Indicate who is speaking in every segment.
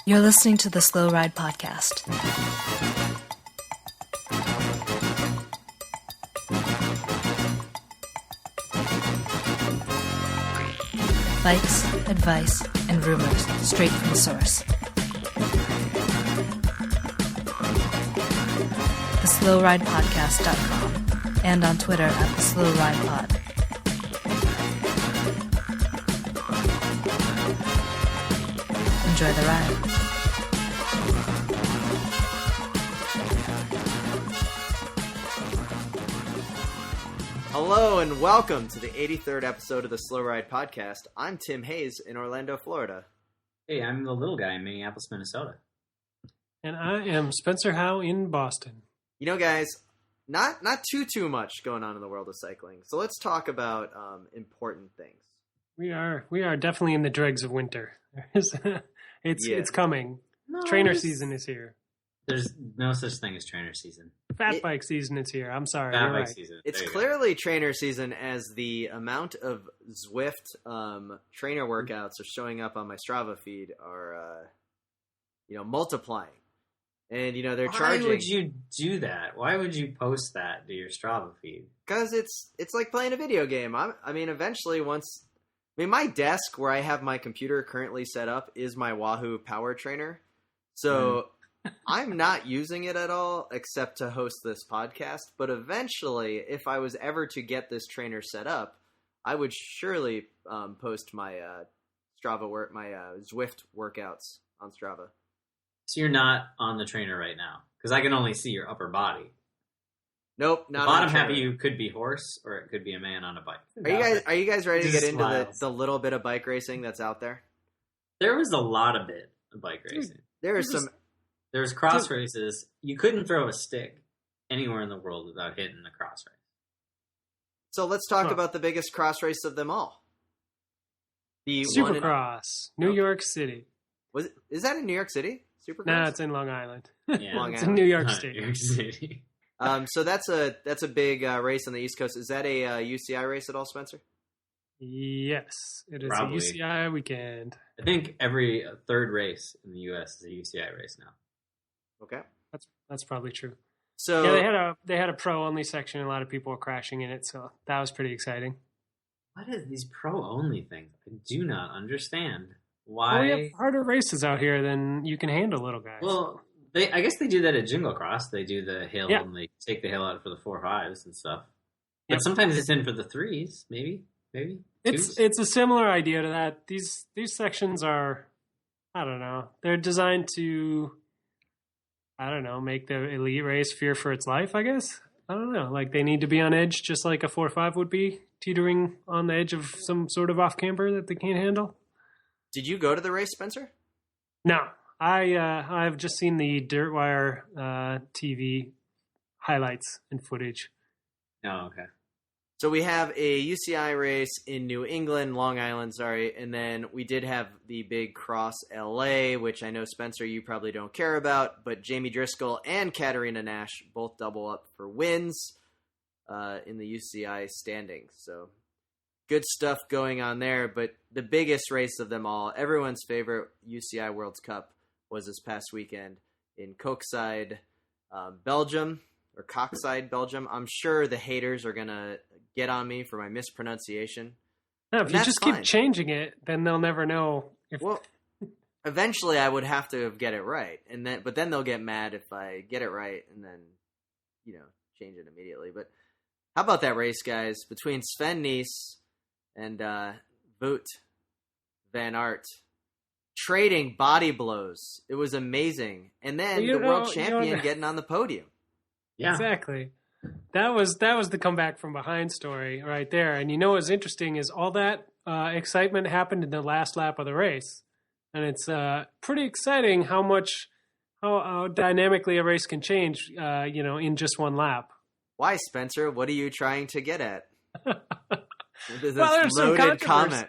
Speaker 1: You're listening to the Slow Ride Podcast. Bikes, advice, and rumors straight from the source. TheSlowRidePodcast.com and on Twitter at TheSlowRidePod. Enjoy the ride.
Speaker 2: Hello and welcome to the 83rd episode of the Slow Ride Podcast. I'm Tim Hayes in Orlando, Florida.
Speaker 3: Hey, I'm the little guy in Minneapolis, Minnesota.
Speaker 4: And I am Spencer Howe in Boston.
Speaker 2: You know, guys, not too much going on in the world of cycling. So let's talk about important things.
Speaker 4: We are definitely in the dregs of winter. It's coming. Trainer season is here.
Speaker 3: There's no such thing as trainer season.
Speaker 4: Fat bike season is here. I'm sorry.
Speaker 3: Fat
Speaker 4: you're
Speaker 3: bike
Speaker 4: right.
Speaker 3: season.
Speaker 2: It's clearly trainer season as the amount of Zwift trainer workouts are showing up on my Strava feed are multiplying. And they're charging.
Speaker 3: Why would you do that? Why would you post that to your Strava feed?
Speaker 2: Because it's like playing a video game. Eventually my desk where I have my computer currently set up is my Wahoo Power Trainer. So I'm not using it at all except to host this podcast. But eventually, if I was ever to get this trainer set up, I would surely post my Zwift workouts on Strava.
Speaker 3: So you're not on the trainer right now? Because I can only see your upper body.
Speaker 2: Nope, not
Speaker 3: the bottom
Speaker 2: on the
Speaker 3: half of you could be horse, or it could be a man on a bike.
Speaker 2: Are you guys ready to get into
Speaker 3: smiles.
Speaker 2: the little bit of bike racing that's out there?
Speaker 3: There was a lot of it of bike racing.
Speaker 2: There
Speaker 3: was cross races. You couldn't throw a stick anywhere in the world without hitting the cross race.
Speaker 2: So let's talk about the biggest cross race of them all. The
Speaker 4: Supercross, New York City.
Speaker 2: Is that in New York City? Supercross?
Speaker 4: No, it's in Long Island.
Speaker 3: Yeah,
Speaker 4: it's in New York State.
Speaker 3: New York City.
Speaker 2: So that's a big race on the East Coast. Is that a UCI race at all, Spencer?
Speaker 4: Yes, it is
Speaker 3: Probably.
Speaker 4: a UCI weekend.
Speaker 3: I think every third race in the U.S. is a UCI race now.
Speaker 2: Okay,
Speaker 4: That's probably true.
Speaker 2: So
Speaker 4: yeah, they had a pro only section. A lot of people were crashing in it, so that was pretty exciting.
Speaker 3: What is these pro only things? I do not understand why.
Speaker 4: Well, we have harder races out here than you can handle, little guys.
Speaker 3: Well, I guess they do that at Jingle Cross. They do the hill
Speaker 4: Yeah.
Speaker 3: and they take the hill out for the 4.5s and stuff. But sometimes it's in for the 3s, maybe.
Speaker 4: It's a similar idea to that. These sections are, I don't know, they're designed to, I don't know, make the elite race fear for its life, I guess. I don't know. Like they need to be on edge just like a 4.5 would be, teetering on the edge of some sort of off-camber that they can't handle.
Speaker 2: did you go to the race, Spencer?
Speaker 4: No. I've just seen the Dirtwire TV highlights and footage.
Speaker 3: Oh, okay.
Speaker 2: So we have a UCI race in New England, Long Island, and then we did have the big Cross LA, which I know, Spencer, you probably don't care about, but Jamie Driscoll and Katarina Nash both double up for wins in the UCI standings. So good stuff going on there, but the biggest race of them all, everyone's favorite UCI World Cup, was this past weekend in Kokside, Belgium, or Coxide, Belgium. I'm sure the haters are going to get on me for my mispronunciation.
Speaker 4: No, if you just keep changing it, then they'll never know.
Speaker 2: Well, eventually I would have to get it right, but then they'll get mad if I get it right and then, change it immediately. But how about that race, guys, between Sven and Wout van Aert? Trading body blows. It was amazing. And then the world champion getting on the podium.
Speaker 3: Yeah.
Speaker 4: Exactly. That was the comeback from behind story right there. And what's interesting is all that excitement happened in the last lap of the race. And it's pretty exciting how dynamically a race can change, in just one lap.
Speaker 2: Why, Spencer? What are you trying to get at? This
Speaker 4: there's some
Speaker 2: loaded comment.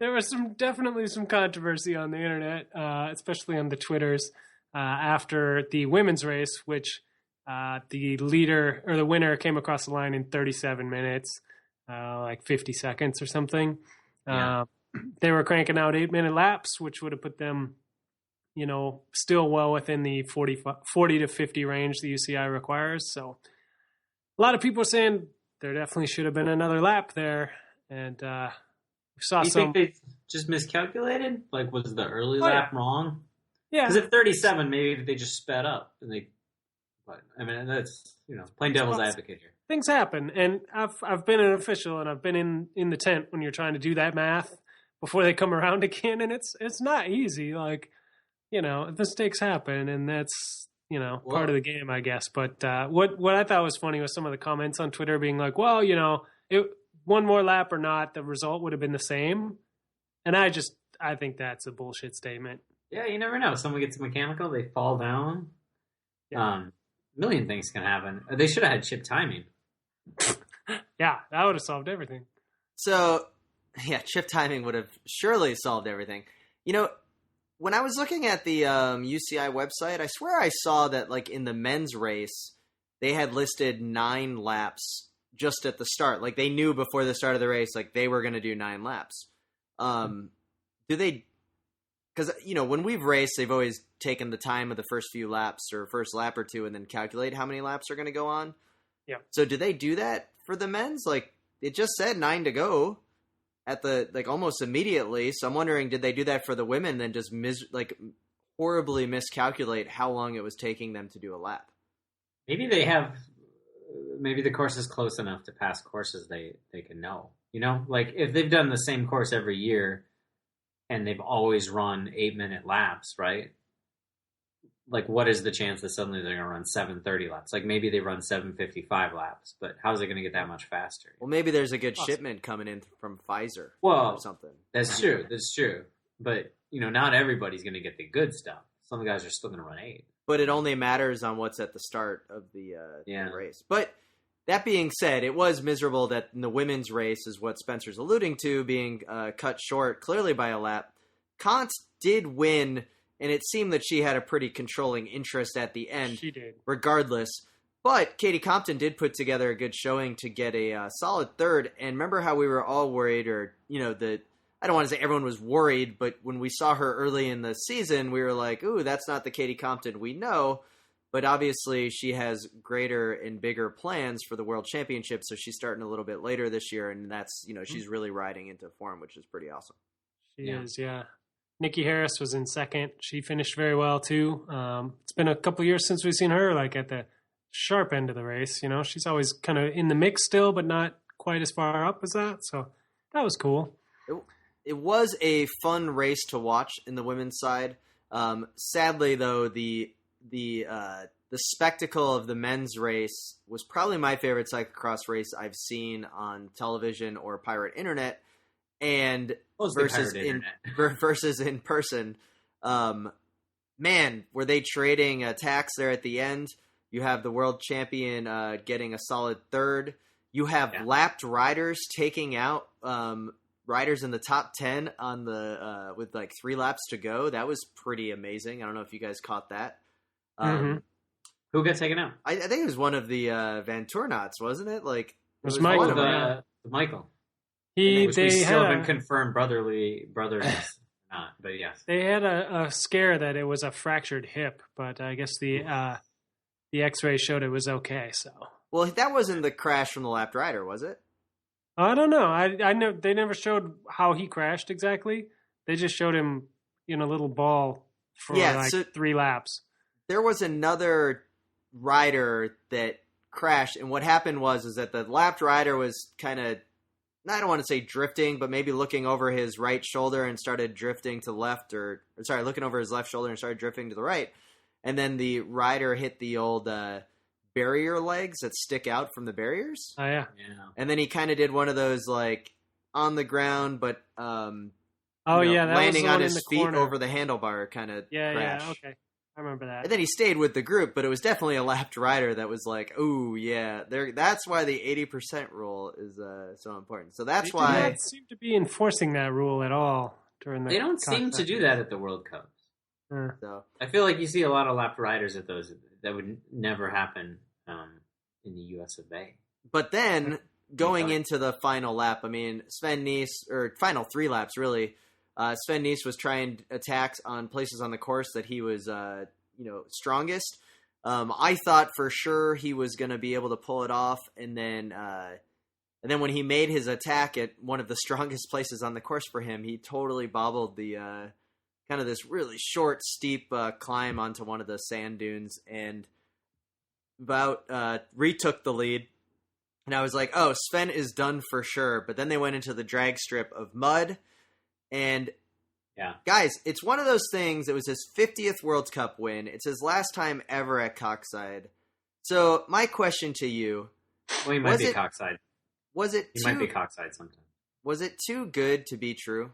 Speaker 4: There was definitely some controversy on the internet, especially on the Twitters, after the women's race, which the leader or the winner came across the line in 37 minutes, like 50 seconds or something. Yeah. They were cranking out 8-minute laps, which would have put them still well within the 40 to 50 range the UCI requires. So a lot of people are saying there definitely should have been another lap there. And we saw
Speaker 3: you
Speaker 4: some.
Speaker 3: think they just miscalculated? Like, was the early lap wrong?
Speaker 4: Yeah.
Speaker 3: Because at 37, maybe they just sped up. But I mean, that's, playing devil's advocate here.
Speaker 4: Things happen. And I've been an official, and I've been in the tent when you're trying to do that math before they come around again. And it's not easy. Like, mistakes happen, and that's, part of the game, I guess. But what I thought was funny was some of the comments on Twitter being like, well, one more lap or not, the result would have been the same. And I think that's a bullshit statement.
Speaker 3: Yeah, you never know. Someone gets mechanical, they fall down. Yeah. A million things can happen. They should have had chip timing.
Speaker 4: Yeah, that would have solved everything.
Speaker 2: So, yeah, chip timing would have surely solved everything. When I was looking at the UCI website, I swear I saw that, like, in the men's race, they had listed 9 laps just at the start. Like, they knew before the start of the race, like, they were going to do 9 laps. Do they... Because, when we've raced, they've always taken the time of the first few laps or first lap or two and then calculate how many laps are going to go on.
Speaker 4: Yeah.
Speaker 2: So do they do that for the men's? Like, it just said 9 to go at almost immediately. So I'm wondering, did they do that for the women, then just horribly miscalculate how long it was taking them to do a lap?
Speaker 3: Maybe the course is close enough to past courses they can know. Like, if they've done the same course every year and they've always run 8-minute laps, right? Like, what is the chance that suddenly they're going to run 7:30 laps? Like, maybe they run 7:55 laps, but how is it going to get that much faster?
Speaker 2: Well, maybe there's a good shipment coming in from Pfizer or something.
Speaker 3: That's true. That's true. But, not everybody's going to get the good stuff. Some guys are still going to run 8.
Speaker 2: But it only matters on what's at the start of the race. But that being said, it was miserable that in the women's race, is what Spencer's alluding to, being cut short clearly by a lap. Kant did win, and it seemed that she had a pretty controlling interest at the end.
Speaker 4: She did.
Speaker 2: Regardless. But Katie Compton did put together a good showing to get a solid third. And remember how we were all worried, or, I don't want to say everyone was worried, but when we saw her early in the season, we were like, ooh, that's not the Katie Compton we know. But obviously she has greater and bigger plans for the World Championship, so she's starting a little bit later this year, and that's, she's really riding into form, which is pretty awesome.
Speaker 4: She is, yeah. Nikki Harris was in second. She finished very well, too. It's been a couple of years since we've seen her, like, at the sharp end of the race. She's always kind of in the mix still, but not quite as far up as that, so that was cool.
Speaker 2: It was a fun race to watch in the women's side. Sadly, though, the spectacle of the men's race was probably my favorite cyclocross race I've seen on television or pirate internet, and versus in person. Man, were they trading attacks there at the end? You have the world champion getting a solid third. You have lapped riders taking out riders in the top 10 on the with like 3 laps to go. That was pretty amazing. I don't know if you guys caught that.
Speaker 3: Who got taken out?
Speaker 2: I think it was one of the Van Toornauts, wasn't it? Like,
Speaker 4: it was Michael.
Speaker 3: Michael.
Speaker 4: They
Speaker 3: still haven't confirmed brothers, not, but yes.
Speaker 4: They had a scare that it was a fractured hip, but I guess the X-ray showed it was okay. So,
Speaker 2: well, that wasn't the crash from the lapped rider, was it?
Speaker 4: I don't know. I know they never showed how he crashed exactly. They just showed him in a little ball for 3 laps. There
Speaker 2: was another rider that crashed, and what happened was that the lapped rider was kind of, I don't want to say drifting, but maybe looking over his right shoulder and started drifting to the left, looking over his left shoulder and started drifting to the right. And then the rider hit the old barrier legs that stick out from the barriers.
Speaker 4: Oh, yeah.
Speaker 2: And then he kind of did one of those, like, on the ground, but
Speaker 4: that
Speaker 2: landing on his feet
Speaker 4: corner.
Speaker 2: over the handlebar kind of crash.
Speaker 4: Yeah, okay. I remember that.
Speaker 2: And then he stayed with the group, but it was definitely a lapped rider that was like, ooh, yeah. That's why the 80% rule is so important. So that's why...
Speaker 4: They don't seem to be enforcing that rule at all during the...
Speaker 3: They don't seem to do that at the World Cups.
Speaker 2: So
Speaker 3: I feel like you see a lot of lapped riders at those. That would never happen in the US of A.
Speaker 2: But then, going into the final lap, I mean, Sven Nys, or final 3 laps, really, Sven Nys was trying attacks on places on the course that he was, strongest. I thought for sure he was going to be able to pull it off, and then when he made his attack at one of the strongest places on the course for him, he totally bobbled the kind of this really short, steep climb onto one of the sand dunes, and retook the lead. And I was like, oh, Sven is done for sure. But then they went into the drag strip of mud. And, guys, it's one of those things. It was his 50th World Cup win. It's his last time ever at Coxside. So my question to you.
Speaker 3: Well, he might be Coxside.
Speaker 2: He
Speaker 3: might be Coxside sometime.
Speaker 2: Was it too good to be true?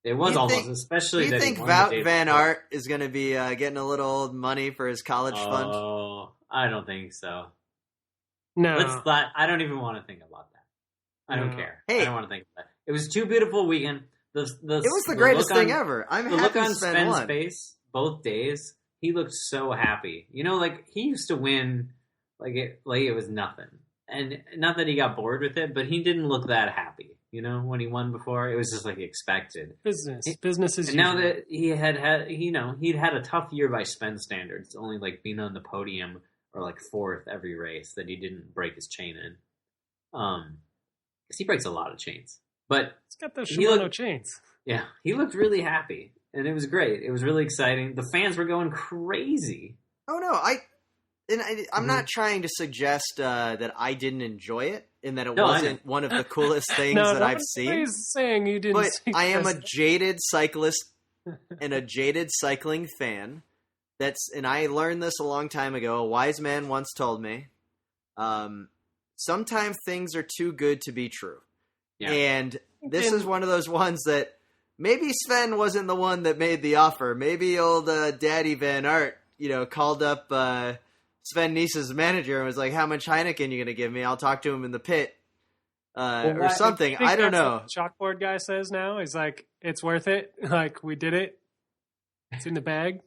Speaker 3: It was almost, especially.
Speaker 2: Do you think Wout van Aert is going to be getting a little money for his college fund?
Speaker 3: Oh, I don't think so.
Speaker 4: No.
Speaker 3: I don't even want to think about that. I don't care.
Speaker 2: Hey.
Speaker 3: I don't want to think about that. It was too beautiful weekend. It was
Speaker 2: the greatest thing ever. I'm happy
Speaker 3: look on
Speaker 2: Sven
Speaker 3: Sven's
Speaker 2: won.
Speaker 3: face both days. He looked so happy. Like he used to win like it was nothing. And not that he got bored with it, but he didn't look that happy. When he won before, it was just like expected.
Speaker 4: Business is
Speaker 3: and now that he he'd had a tough year by Sven standards, only like being on the podium or like fourth every race that he didn't break his chain in. Because he breaks a lot of chains. But
Speaker 4: it's got those Shimano chains.
Speaker 3: Yeah, he looked really happy, and it was great. It was really exciting. The fans were going crazy.
Speaker 2: Oh no, I'm not trying to suggest that I didn't enjoy it, and that it wasn't one of the coolest things that I've seen.
Speaker 4: He's saying you didn't.
Speaker 2: But I am a jaded cyclist and a jaded cycling fan. And I learned this a long time ago. A wise man once told me, sometimes things are too good to be true. Yeah. And this is one of those ones that maybe Sven wasn't the one that made the offer. Maybe old Daddy Van Aert, called up Sven Nys's manager and was like, how much Heineken are you going to give me? I'll talk to him in the pit or something. I don't know.
Speaker 4: What the chalkboard guy says now is like, it's worth it. Like, we did it. It's in the bag.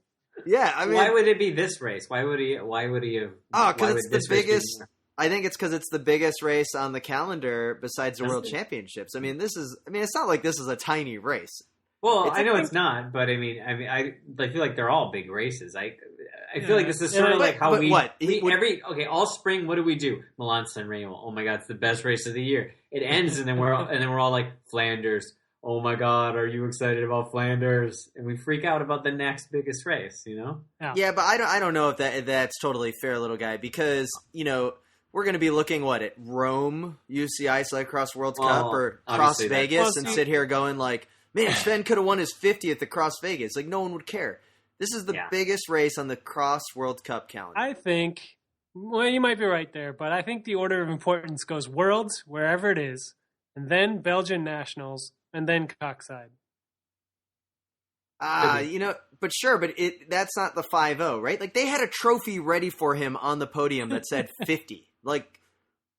Speaker 2: Yeah, I mean,
Speaker 3: why would it be this race? Why would he have?
Speaker 2: Oh, because it's the biggest. I think it's because it's the biggest race on the calendar besides the World Championships. I mean, it's not like this is a tiny race.
Speaker 3: Well, I know it's not, but I feel like they're all big races. I feel like this is sort of like how all spring. What do? Milan San Remo. Oh my God, it's the best race of the year. It ends, and then we're all like Flanders. Oh my God, are you excited about Flanders? And we freak out about the next biggest race,
Speaker 2: Yeah, but I don't know if that's totally fair, little guy, because we're going to be looking at Rome UCI Cyclocross World Cup or Cross Vegas and sit here going like, man, Sven could have won his 50th at Cross Vegas. Like, no one would care. This is the biggest race on the Cross World Cup calendar.
Speaker 4: I think, well, you might be right there, but I think the order of importance goes Worlds, wherever it is, and then Belgian Nationals, and then Coxside.
Speaker 2: But sure, but that's not the 5-0, right? Like, they had a trophy ready for him on the podium that said 50. Like,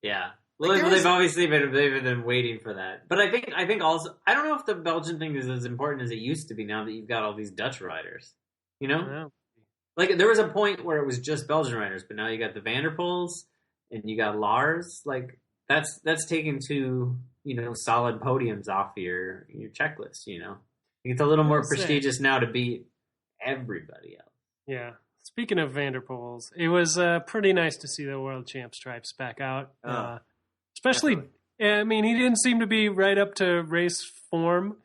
Speaker 3: yeah. Well, they've obviously been waiting for that. But I think also, I don't know if the Belgian thing is as important as it used to be now that you've got all these Dutch riders. Like, there was a point where it was just Belgian riders, but now you got the Van der Poels and you got Lars. Like, that's taken two, solid podiums off your checklist, It's a little more prestigious now to beat everybody else.
Speaker 4: Yeah. Speaking of Van der Poels, it was pretty nice to see the World Champ stripes back out. Especially, he didn't seem to be right up to race form.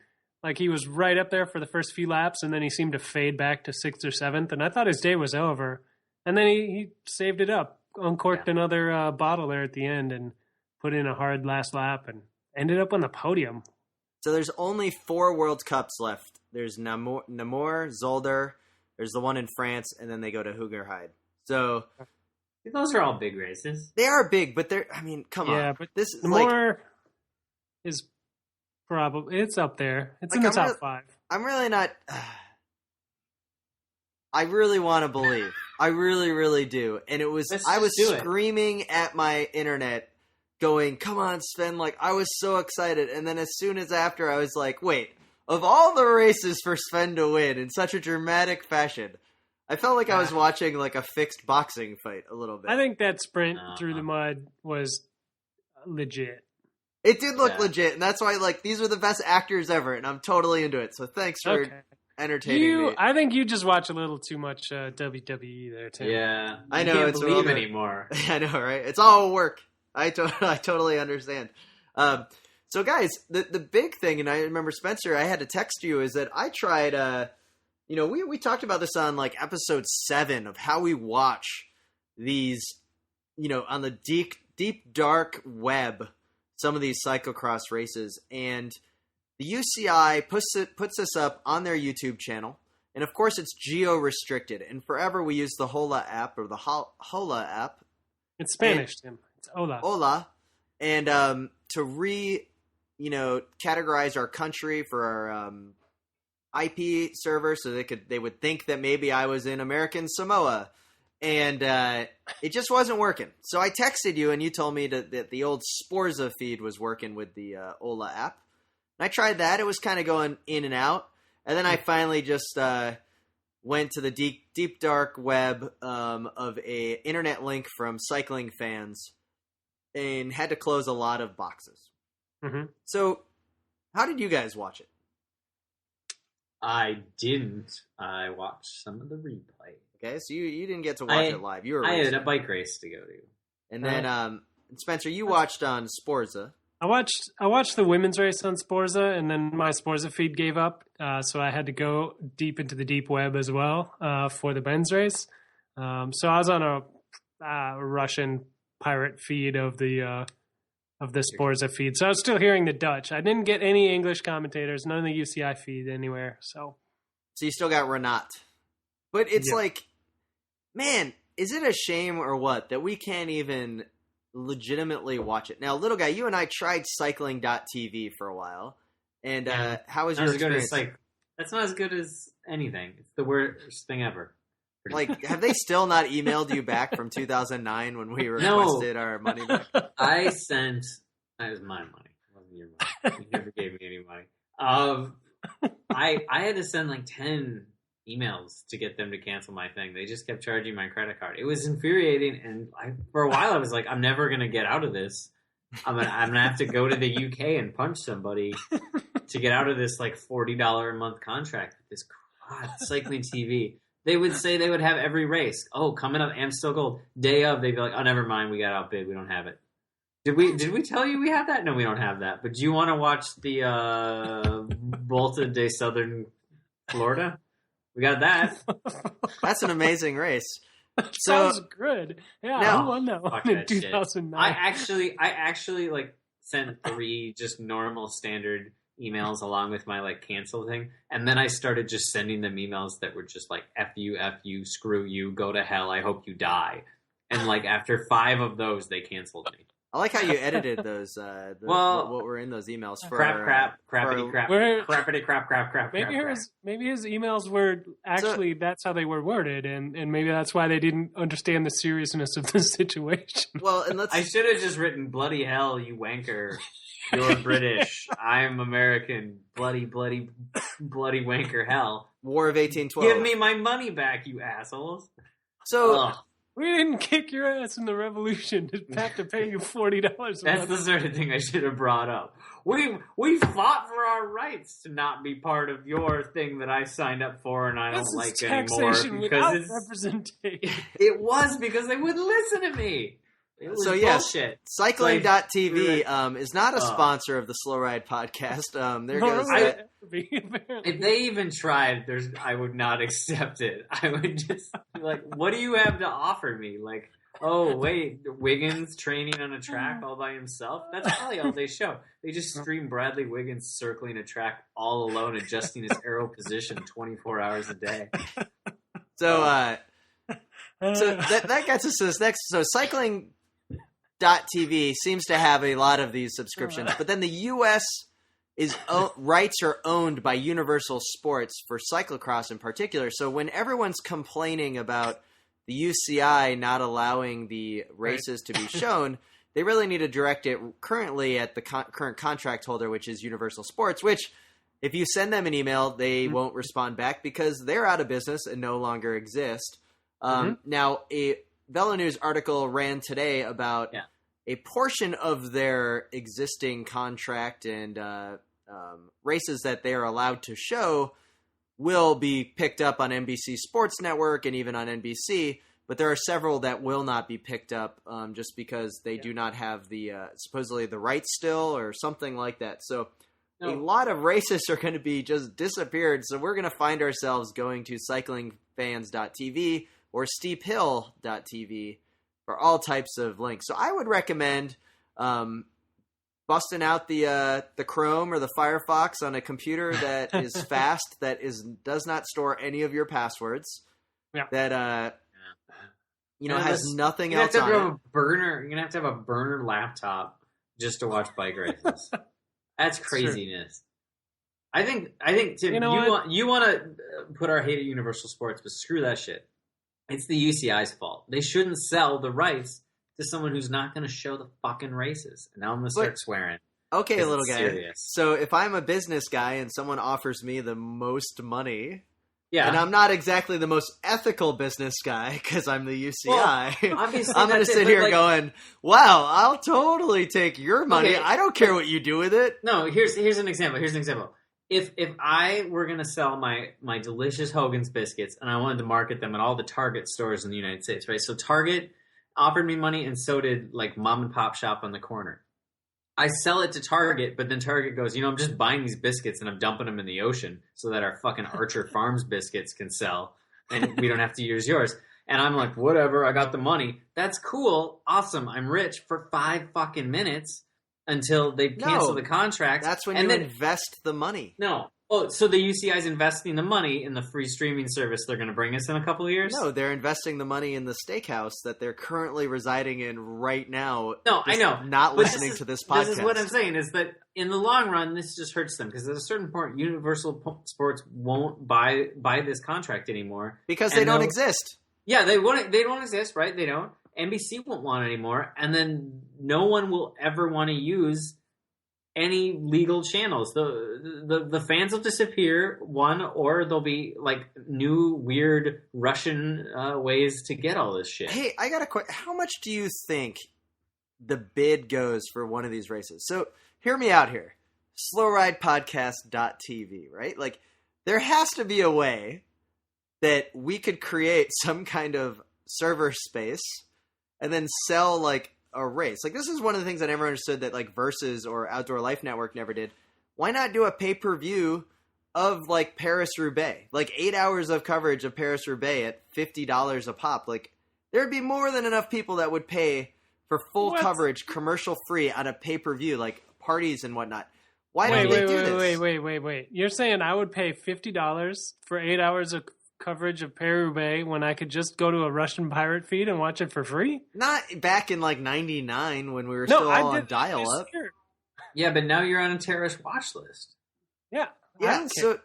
Speaker 4: Like, he was right up there for the first few laps, and then he seemed to fade back to 6th or 7th, and I thought his day was over. And then he saved it up, uncorked another bottle there at the end, and put in a hard last lap, and ended up on the podium.
Speaker 2: So there's only 4 World Cups left. There's Namur, Zolder, there's the one in France, and then they go to Hoogerheide. So
Speaker 3: those are all big races.
Speaker 2: They are big, but come on.
Speaker 4: Yeah, but this is Namur is probably, it's up there. It's in the top 5.
Speaker 2: I'm really not. I really want to believe. I really, really do. And I was screaming at my internet, going, "Come on, Sven!" Like, I was so excited. And then as soon as after, I was like, "Wait." Of all the races for Sven to win in such a dramatic fashion, I felt like I was watching like a fixed boxing fight a little bit.
Speaker 4: I think that sprint through the mud was legit.
Speaker 2: It did look legit, and that's why, like, these are the best actors ever, and I'm totally into it. So thanks for entertaining me.
Speaker 4: I think you just watch a little too much WWE there, Tim.
Speaker 3: Yeah.
Speaker 2: I know,
Speaker 3: can't
Speaker 2: it's
Speaker 3: believe
Speaker 2: relevant.
Speaker 3: anymore.
Speaker 2: I know, right? It's all work. I totally understand. So, guys, the big thing, and I remember, Spencer, I had to text you, is that I tried, we talked about this on, like, episode 7 of how we watch these, on the deep, dark web, some of these cyclocross races, and the UCI puts this up on their YouTube channel, and of course it's geo-restricted, and forever we use the Hola app, or the Hola app.
Speaker 4: It's Spanish, Tim. It's Hola.
Speaker 2: Hola, and to categorize our country for our IP server, so they would think that maybe I was in American Samoa. And it just wasn't working. So I texted you, and you told me that the old Sporza feed was working with the Ola app. And I tried that. It was kind of going in and out. And then I finally just went to the deep dark web of a internet link from cycling fans and had to close a lot of boxes.
Speaker 4: Mm-hmm.
Speaker 2: So how did you guys watch it?
Speaker 3: I didn't. I watched some of the replay.
Speaker 2: Okay, so you didn't get to watch it live. You were
Speaker 3: I had a bike race to go to.
Speaker 2: And then, Spencer, you watched on Sporza.
Speaker 4: I watched the women's race on Sporza, and then my Sporza feed gave up, so I had to go deep into the deep web as well for the men's race. So I was on a Russian pirate feed of the Sporza feed. So I was still hearing the Dutch. I didn't get any English commentators, none of the UCI feed anywhere. So
Speaker 2: you still got Renat. But it's like, man, is it a shame or what that we can't even legitimately watch it? Now, little guy, you and I tried cycling.tv for a while. And how was your experience?
Speaker 3: That's not as good as anything. It's the worst thing ever.
Speaker 2: Like, have they still not emailed you back from 2009 when we requested our money back?
Speaker 3: That was my money. It wasn't your money. You never gave me any money. I had to send like 10 emails to get them to cancel my thing. They just kept charging my credit card. It was infuriating, and for a while I was like, I'm never going to get out of this. I'm gonna have to go to the UK and punch somebody to get out of this like $40 a month contract with this cycling TV. They would say they would have every race. Oh, coming up, Amstel Gold. Day of, they'd be like, oh, never mind, we got outbid. We don't have it. Did we tell you we have that? No, we don't have that. But do you want to watch the Volta de Southern Florida? We got that.
Speaker 2: That's an amazing race.
Speaker 4: Sounds good. Yeah,
Speaker 2: now,
Speaker 4: I won that one in 2009.
Speaker 3: I actually like sent 3 just normal standard emails along with my like cancel thing, and then I started just sending them emails that were just like F you, screw you, go to hell, I hope you die. And like after 5 of those, they canceled me.
Speaker 2: I like how you edited those. What were in those emails for
Speaker 3: crappity crap.
Speaker 4: Maybe his emails were actually that's how they were worded, and maybe that's why they didn't understand the seriousness of the situation.
Speaker 2: Well, and
Speaker 3: I should have just written bloody hell, you wanker. You're British. I'm American. Bloody wanker hell.
Speaker 2: War of 1812.
Speaker 3: Give me my money back, you assholes.
Speaker 2: So.
Speaker 4: We didn't kick your ass in the revolution to have to pay you $40.
Speaker 3: That's the sort of thing I should have brought up. We fought for our rights to not be part of your thing that I signed up for and I don't like anymore because it's
Speaker 4: representation.
Speaker 3: It was because they wouldn't listen to me. It was bullshit.
Speaker 2: Cycling.tv is not a sponsor of the Slow Ride podcast. There goes that.
Speaker 3: If they even tried, I would not accept it. I would just be like, what do you have to offer me? Like, oh, wait, Wiggins training on a track all by himself? That's probably all they show. They just stream Bradley Wiggins circling a track all alone, adjusting his aero position 24 hours a day.
Speaker 2: So that gets us to this next. So cycling.tv seems to have a lot of these subscriptions, but then the U.S. rights are owned by Universal Sports for cyclocross in particular. So when everyone's complaining about the UCI not allowing the races to be shown, they really need to direct it currently at the current contract holder, which is Universal Sports, which if you send them an email, they won't respond back because they're out of business and no longer exist. Now, a Velo News article ran today about a portion of their existing contract and races that they are allowed to show will be picked up on NBC Sports Network and even on NBC, but there are several that will not be picked up just because they do not have the supposedly the rights still or something like that. So a lot of races are going to be just disappeared. So we're going to find ourselves going to cyclingfans.tv or steephill.tv for all types of links. So I would recommend busting out the Chrome or the Firefox on a computer that is fast, does not store any of your passwords, that has nothing else on it.
Speaker 3: You're gonna have to have a burner laptop just to watch bike races. That's craziness. I think Tim, you want to put our hate at Universal Sports, but screw that shit. It's the UCI's fault. They shouldn't sell the rights to someone who's not going to show the fucking races. And now I'm going to start swearing.
Speaker 2: Okay, little guy.
Speaker 3: Serious.
Speaker 2: So if I'm a business guy and someone offers me the most money,
Speaker 3: and
Speaker 2: I'm not exactly the most ethical business guy because I'm the UCI,
Speaker 3: well, obviously
Speaker 2: I'm going to sit here going, wow, I'll totally take your money. Okay. I don't care what you do with it.
Speaker 3: No, here's an example. If I were going to sell my delicious Hogan's biscuits and I wanted to market them at all the Target stores in the United States, right? So Target offered me money and so did like mom and pop shop on the corner. I sell it to Target, but then Target goes, I'm just buying these biscuits and I'm dumping them in the ocean so that our fucking Archer Farms biscuits can sell and we don't have to use yours. And I'm like, whatever, I got the money. That's cool. Awesome. I'm rich for 5 fucking minutes. Until they cancel the contract.
Speaker 2: That's when you invest the money.
Speaker 3: No. Oh, so the UCI is investing the money in the free streaming service they're going to bring us in a couple of years?
Speaker 2: No, they're investing the money in the steakhouse that they're currently residing in right now.
Speaker 3: No, I know.
Speaker 2: Not listening to this podcast.
Speaker 3: This is what I'm saying, is that in the long run, this just hurts them. Because at a certain point, Universal Sports won't buy this contract anymore.
Speaker 2: Because they don't exist.
Speaker 3: Yeah, they don't exist, right? They don't. NBC won't want it anymore, and then no one will ever want to use any legal channels. The fans will disappear, or there'll be like new weird Russian ways to get all this shit.
Speaker 2: Hey, I got a question. How much do you think the bid goes for one of these races? So hear me out here. SlowRidePodcast.tv, right? Like there has to be a way that we could create some kind of server space and then sell like a race. Like this is one of the things I never understood that like Versus or Outdoor Life Network never did. Why not do a pay-per-view of like Paris-Roubaix? Like 8 hours of coverage of Paris-Roubaix at $50 a pop. Like there'd be more than enough people that would pay for full coverage, commercial free on a pay-per-view, like parties and whatnot. Why don't they do this?
Speaker 4: Wait. You're saying I would pay $50 for 8 hours of coverage of Paris-Roubaix when I could just go to a Russian pirate feed and watch it for free?
Speaker 2: Not back in like 99 when we were still all on dial-up.
Speaker 3: Yeah, but now you're on a terrorist watch list.
Speaker 4: Yeah.
Speaker 2: So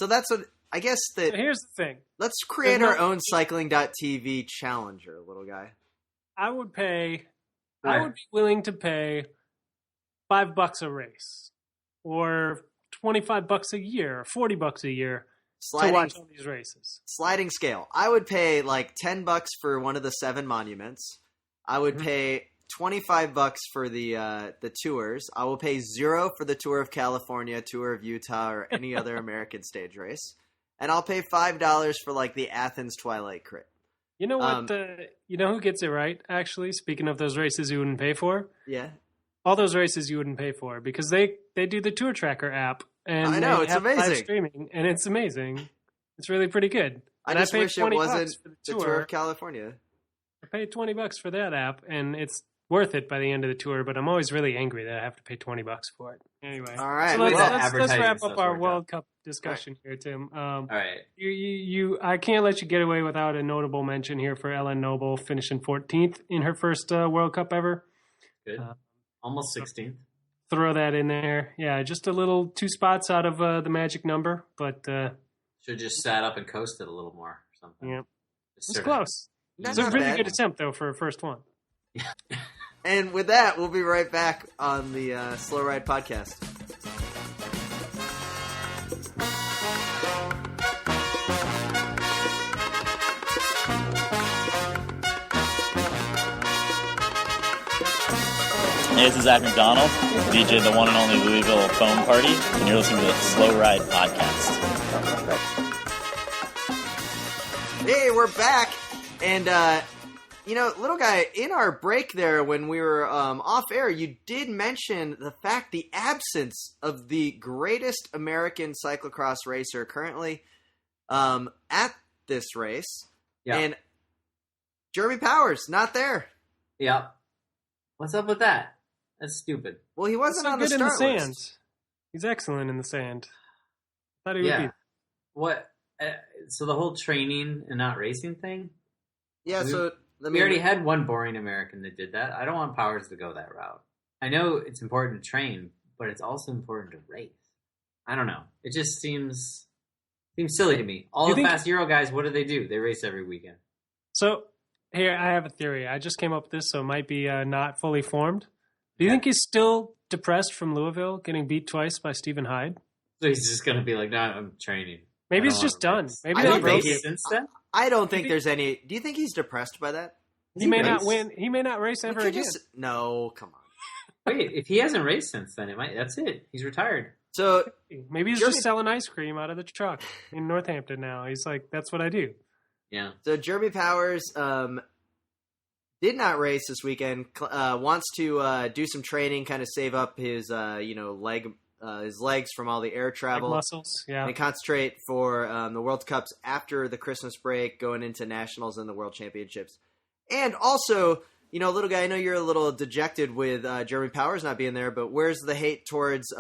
Speaker 2: that's what I guess that.
Speaker 4: So here's the thing.
Speaker 2: Let's create our own cycling.tv challenger, little guy.
Speaker 4: I would be willing to pay $5 a race, or $25 a year, or $40 a year. To watch all these races.
Speaker 2: Sliding scale. I would pay like $10 for one of the 7 monuments. I would pay $25 for the tours. I will pay $0 for the Tour of California, Tour of Utah, or any other American stage race. And I'll pay $5 for like the Athens Twilight Crit.
Speaker 4: You know what? You know who gets it right, actually? Speaking of those races you wouldn't pay for?
Speaker 2: Yeah.
Speaker 4: All those races you wouldn't pay for because they do the Tour Tracker app. And
Speaker 2: I know, it's amazing.
Speaker 4: Live streaming, and it's amazing. It's really pretty good.
Speaker 2: I just wish it wasn't the Tour of California.
Speaker 4: I paid $20 for that app, and it's worth it by the end of the tour, but I'm always really angry that I have to pay $20 for it. Anyway.
Speaker 2: All right.
Speaker 4: So let's wrap up our World Cup discussion here, Tim.
Speaker 3: All right.
Speaker 4: I can't let you get away without a notable mention here for Ellen Noble finishing 14th in her first World Cup ever.
Speaker 3: Good. Almost 16th.
Speaker 4: Throw that in there. Yeah, just a little 2 spots out of the magic number, but
Speaker 3: should have just sat up and coasted a little more or something.
Speaker 4: Yeah. It's close. It's a really good attempt, though, for a first one.
Speaker 2: And with that, we'll be right back on the Slow Ride Podcast.
Speaker 5: Hey, this is Zach McDonald, DJ the one and only Louisville Foam Party, and you're listening to the Slow Ride Podcast.
Speaker 2: Hey, we're back, and little guy, in our break there when we were off air, you did mention the absence of the greatest American cyclocross racer currently at this race, and Jeremy Powers not there.
Speaker 3: Yeah, what's up with that? That's stupid.
Speaker 2: Well, he wasn't on the
Speaker 4: good
Speaker 2: start
Speaker 4: in the sand.
Speaker 2: list.
Speaker 4: He's excellent in the sand. Thought he would be.
Speaker 3: What? So the whole training and not racing thing?
Speaker 2: Yeah,
Speaker 3: we already had one boring American that did that. I don't want Powers to go that route. I know it's important to train, but it's also important to race. I don't know. It just seems silly to me. All the Fast Euro guys, what do? They race every weekend.
Speaker 4: So, here, I have a theory. I just came up with this, so it might be not fully formed. Do you think he's still depressed from Louisville, getting beat twice by Stephen Hyde?
Speaker 3: So he's just going to be like, no, I'm training.
Speaker 4: Maybe he's just done. Maybe
Speaker 2: I don't
Speaker 4: they
Speaker 2: think
Speaker 4: broke it.
Speaker 3: since then?
Speaker 2: I don't think there's any... Do you think he's depressed by that?
Speaker 4: He may not win. He may not race ever again.
Speaker 2: No, come on.
Speaker 3: Wait, if he hasn't raced since then, that's it. He's retired.
Speaker 2: So
Speaker 4: maybe he's just selling ice cream out of the truck in Northampton now. He's like, that's what I do.
Speaker 3: Yeah.
Speaker 2: So Jeremy Powers did not race this weekend. Wants to do some training, kind of save up his his legs from all the air travel,
Speaker 4: leg muscles,
Speaker 2: and concentrate for the World Cups after the Christmas break, going into nationals and the World Championships. And also, little guy, I know you're a little dejected with Jeremy Powers not being there, but where's the hate towards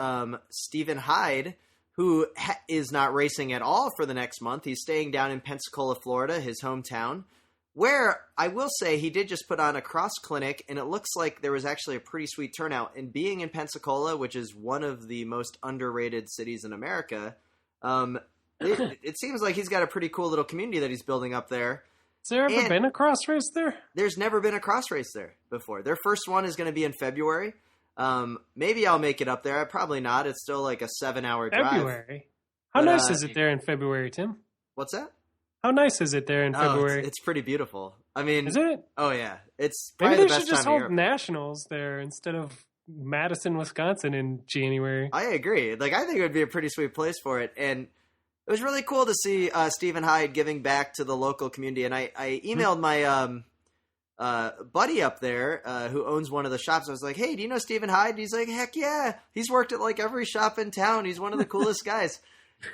Speaker 2: Stephen Hyde, who is not racing at all for the next month? He's staying down in Pensacola, Florida, his hometown, where I will say he did just put on a cross clinic, and it looks like there was actually a pretty sweet turnout. And being in Pensacola, which is one of the most underrated cities in America, it seems like he's got a pretty cool little community that he's building up there.
Speaker 4: Has there ever been a cross race there?
Speaker 2: There's never been a cross race there before. Their first one is going to be in February. Maybe I'll make it up there. Probably not. It's still like a 7-hour drive.
Speaker 4: February? How nice is it there in February, Tim?
Speaker 2: What's that?
Speaker 4: How nice is it there in February?
Speaker 2: It's pretty beautiful. I mean,
Speaker 4: is it?
Speaker 2: Oh yeah, it's
Speaker 4: maybe
Speaker 2: probably
Speaker 4: they
Speaker 2: the
Speaker 4: should
Speaker 2: best
Speaker 4: just
Speaker 2: time of
Speaker 4: hold
Speaker 2: year.
Speaker 4: nationals there instead of Madison, Wisconsin in January.
Speaker 2: I agree. Like, I think it would be a pretty sweet place for it, and it was really cool to see Stephen Hyde giving back to the local community. And I emailed my buddy up there who owns one of the shops. I was like, "Hey, do you know Stephen Hyde?" And he's like, "Heck yeah, he's worked at like every shop in town. He's one of the coolest guys."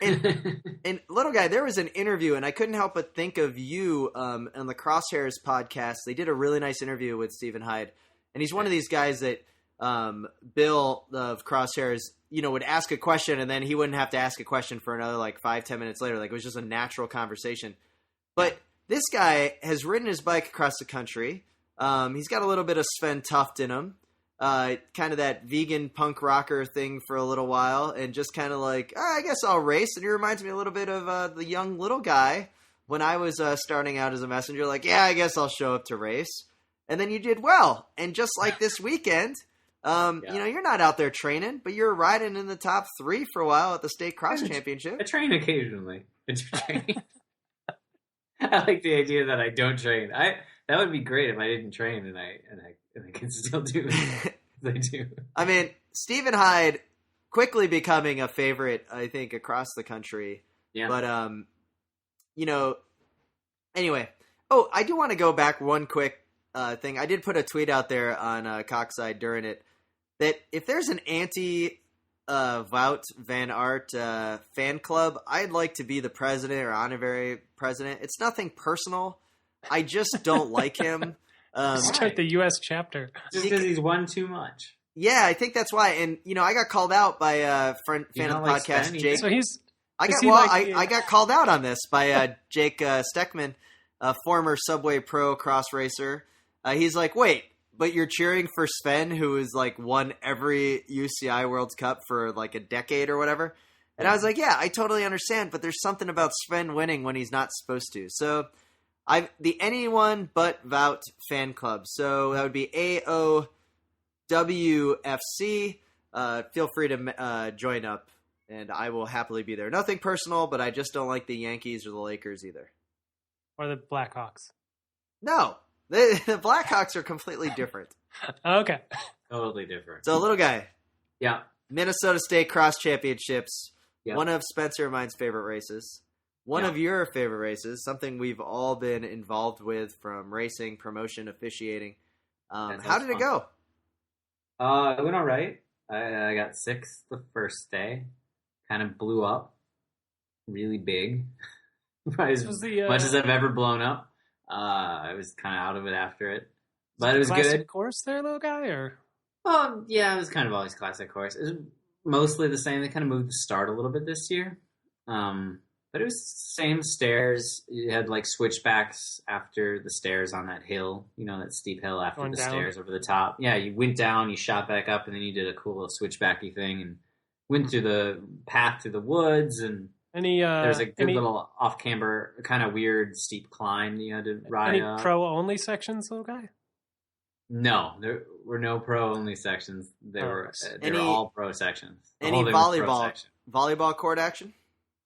Speaker 2: And little guy, there was an interview, and I couldn't help but think of you on the Crosshairs podcast. They did a really nice interview with Stephen Hyde, and he's one of these guys that Bill of Crosshairs, would ask a question, and then he wouldn't have to ask a question for another like 5-10 minutes later. Like, it was just a natural conversation. But this guy has ridden his bike across the country. He's got a little bit of Sven Tuft in him. Kind of that vegan punk rocker thing for a little while, and just kind of like, I guess I'll race. And he reminds me a little bit of the young little guy when I was starting out as a messenger. Like, yeah, I guess I'll show up to race. And then you did well. And just like this weekend, you're not out there training, but you're riding in the top 3 for a while at the state cross championship.
Speaker 3: I train occasionally. I like the idea that I don't train. That would be great if I didn't train and I can still do it. I do. I
Speaker 2: mean, Stephen Hyde quickly becoming a favorite, I think, across the country. Yeah. But anyway. Oh, I do want to go back one quick thing. I did put a tweet out there on Cockside during it that if there's an anti Wout van Aert fan club, I'd like to be the president or honorary president. It's nothing personal. I just don't like him.
Speaker 4: Start the U.S. chapter.
Speaker 3: Just because he's won too much.
Speaker 2: Yeah, I think that's why. And, I got called out by a fan of the podcast, Jake.
Speaker 4: So
Speaker 2: I got called out on this by Jake Steckman, a former Subway Pro cross racer. He's like, wait, but you're cheering for Sven, who has like won every UCI World Cup for like a decade or whatever. And I was like, yeah, I totally understand, but there's something about Sven winning when he's not supposed to. So the Anyone But Wout fan club. So that would be AOWFC. Feel free to join up, and I will happily be there. Nothing personal, but I just don't like the Yankees or the Lakers either.
Speaker 4: Or the Blackhawks.
Speaker 2: No, the Blackhawks are completely different.
Speaker 4: Okay.
Speaker 3: Totally different.
Speaker 2: So, little guy,
Speaker 3: Yeah.
Speaker 2: Minnesota State Cross Championships,
Speaker 3: Yep.
Speaker 2: one of Spencer and mine's favorite races. One
Speaker 3: Yeah.
Speaker 2: of your favorite races, something we've all been involved with from racing, promotion, officiating. How did it go?
Speaker 3: It went all right. I got sixth the first day. Kind of blew up. Really big. As much as I've ever blown up. I was kind of out of it after it. But it was
Speaker 4: classic
Speaker 3: good.
Speaker 4: course there, little guy? Or
Speaker 3: Yeah, it was kind of always classic course. It was mostly the same. They kind of moved the start a little bit this year. But it was same stairs. You had like switchbacks after the stairs on that hill, that steep hill after
Speaker 4: Going
Speaker 3: the
Speaker 4: down.
Speaker 3: stairs over the top. Yeah, you went down, you shot back up, and then you did a cool little switchbacky thing and went through the path through the woods. And there's a good little off-camber, kind of weird steep climb you had to ride
Speaker 4: any
Speaker 3: up.
Speaker 4: pro-only sections, little guy?
Speaker 3: No, there were no pro-only sections. They were all pro sections. The
Speaker 2: Any
Speaker 3: whole thing was pro section.
Speaker 2: volleyball court action?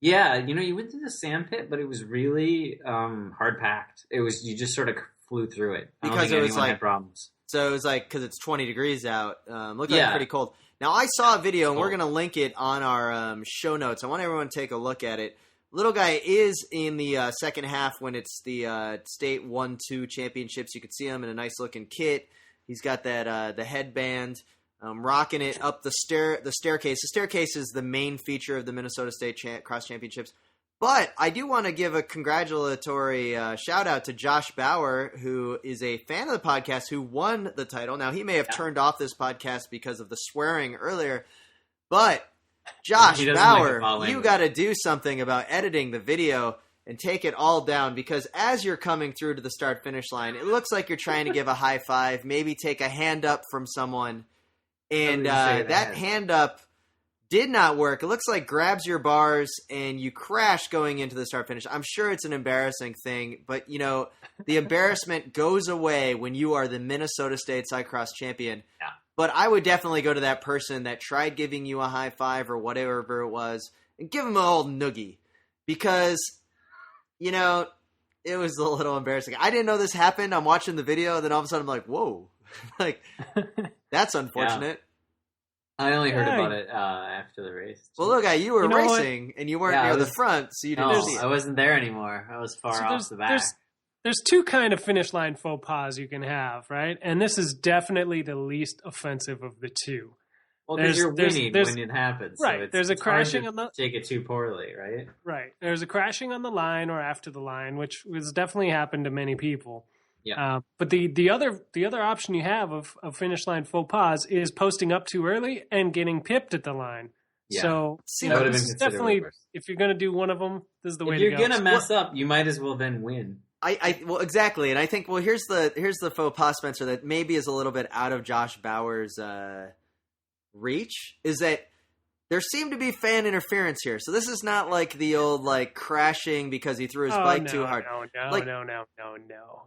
Speaker 3: Yeah, you went through the sand pit, but it was really hard packed. You just sort of flew through it. I don't
Speaker 2: Because
Speaker 3: think
Speaker 2: it was
Speaker 3: anyone
Speaker 2: like
Speaker 3: had problems.
Speaker 2: So it was like, because it's 20 degrees out, looked like pretty cold. Now, I saw a video, and we're going to link it on our show notes. I want everyone to take a look at it. Little guy is in the second half when it's the state 1-2 championships. You can see him in a nice-looking kit. He's got that the headband, rocking it up the staircase. The staircase is the main feature of the Minnesota State Cross Championships. But I do want to give a congratulatory shout-out to Josh Bauer, who is a fan of the podcast, who won the title. Now, he may have turned off this podcast because of the swearing earlier, but Josh Bauer, you got to do something about editing the video and take it all down, because as you're coming through to the start-finish line, it looks like you're trying to give a high five, maybe take a hand up from someone, and that hand up did not work. It looks like grabs your bars and you crash going into the start-finish. I'm sure it's an embarrassing thing, but, the embarrassment goes away when you are the Minnesota State Cycross champion.
Speaker 3: Yeah.
Speaker 2: But I would definitely go to that person that tried giving you a high five or whatever it was and give them an old noogie, because it was a little embarrassing. I didn't know this happened. I'm watching the video, and then all of a sudden I'm like, whoa, like, that's unfortunate.
Speaker 3: I only heard about it after the race.
Speaker 2: Well, look, you were racing, and you weren't near the front, so you didn't see it.
Speaker 3: I wasn't there anymore. I was far off the back.
Speaker 4: There's two kind of finish line faux pas you can have, right? And this is definitely the least offensive of the two.
Speaker 3: Well, because you're winning when it happens.
Speaker 4: Right.
Speaker 3: So
Speaker 4: there's a crashing on the...
Speaker 3: Take it too poorly, right?
Speaker 4: Right. There's a crashing on the line or after the line, which has definitely happened to many people.
Speaker 3: Yeah.
Speaker 4: But the other option you have of finish line faux pas is posting up too early and getting pipped at the line.
Speaker 3: Yeah.
Speaker 4: So this is definitely, if you're going to do one of them, this is the way to go.
Speaker 3: If you're going to mess up, you might as well then win.
Speaker 2: Well, exactly, and I think here's the faux pas, Spencer, that maybe is a little bit out of Josh Bauer's reach, is that there seemed to be fan interference here. So this is not like the old crashing because he threw his bike too hard.
Speaker 4: No.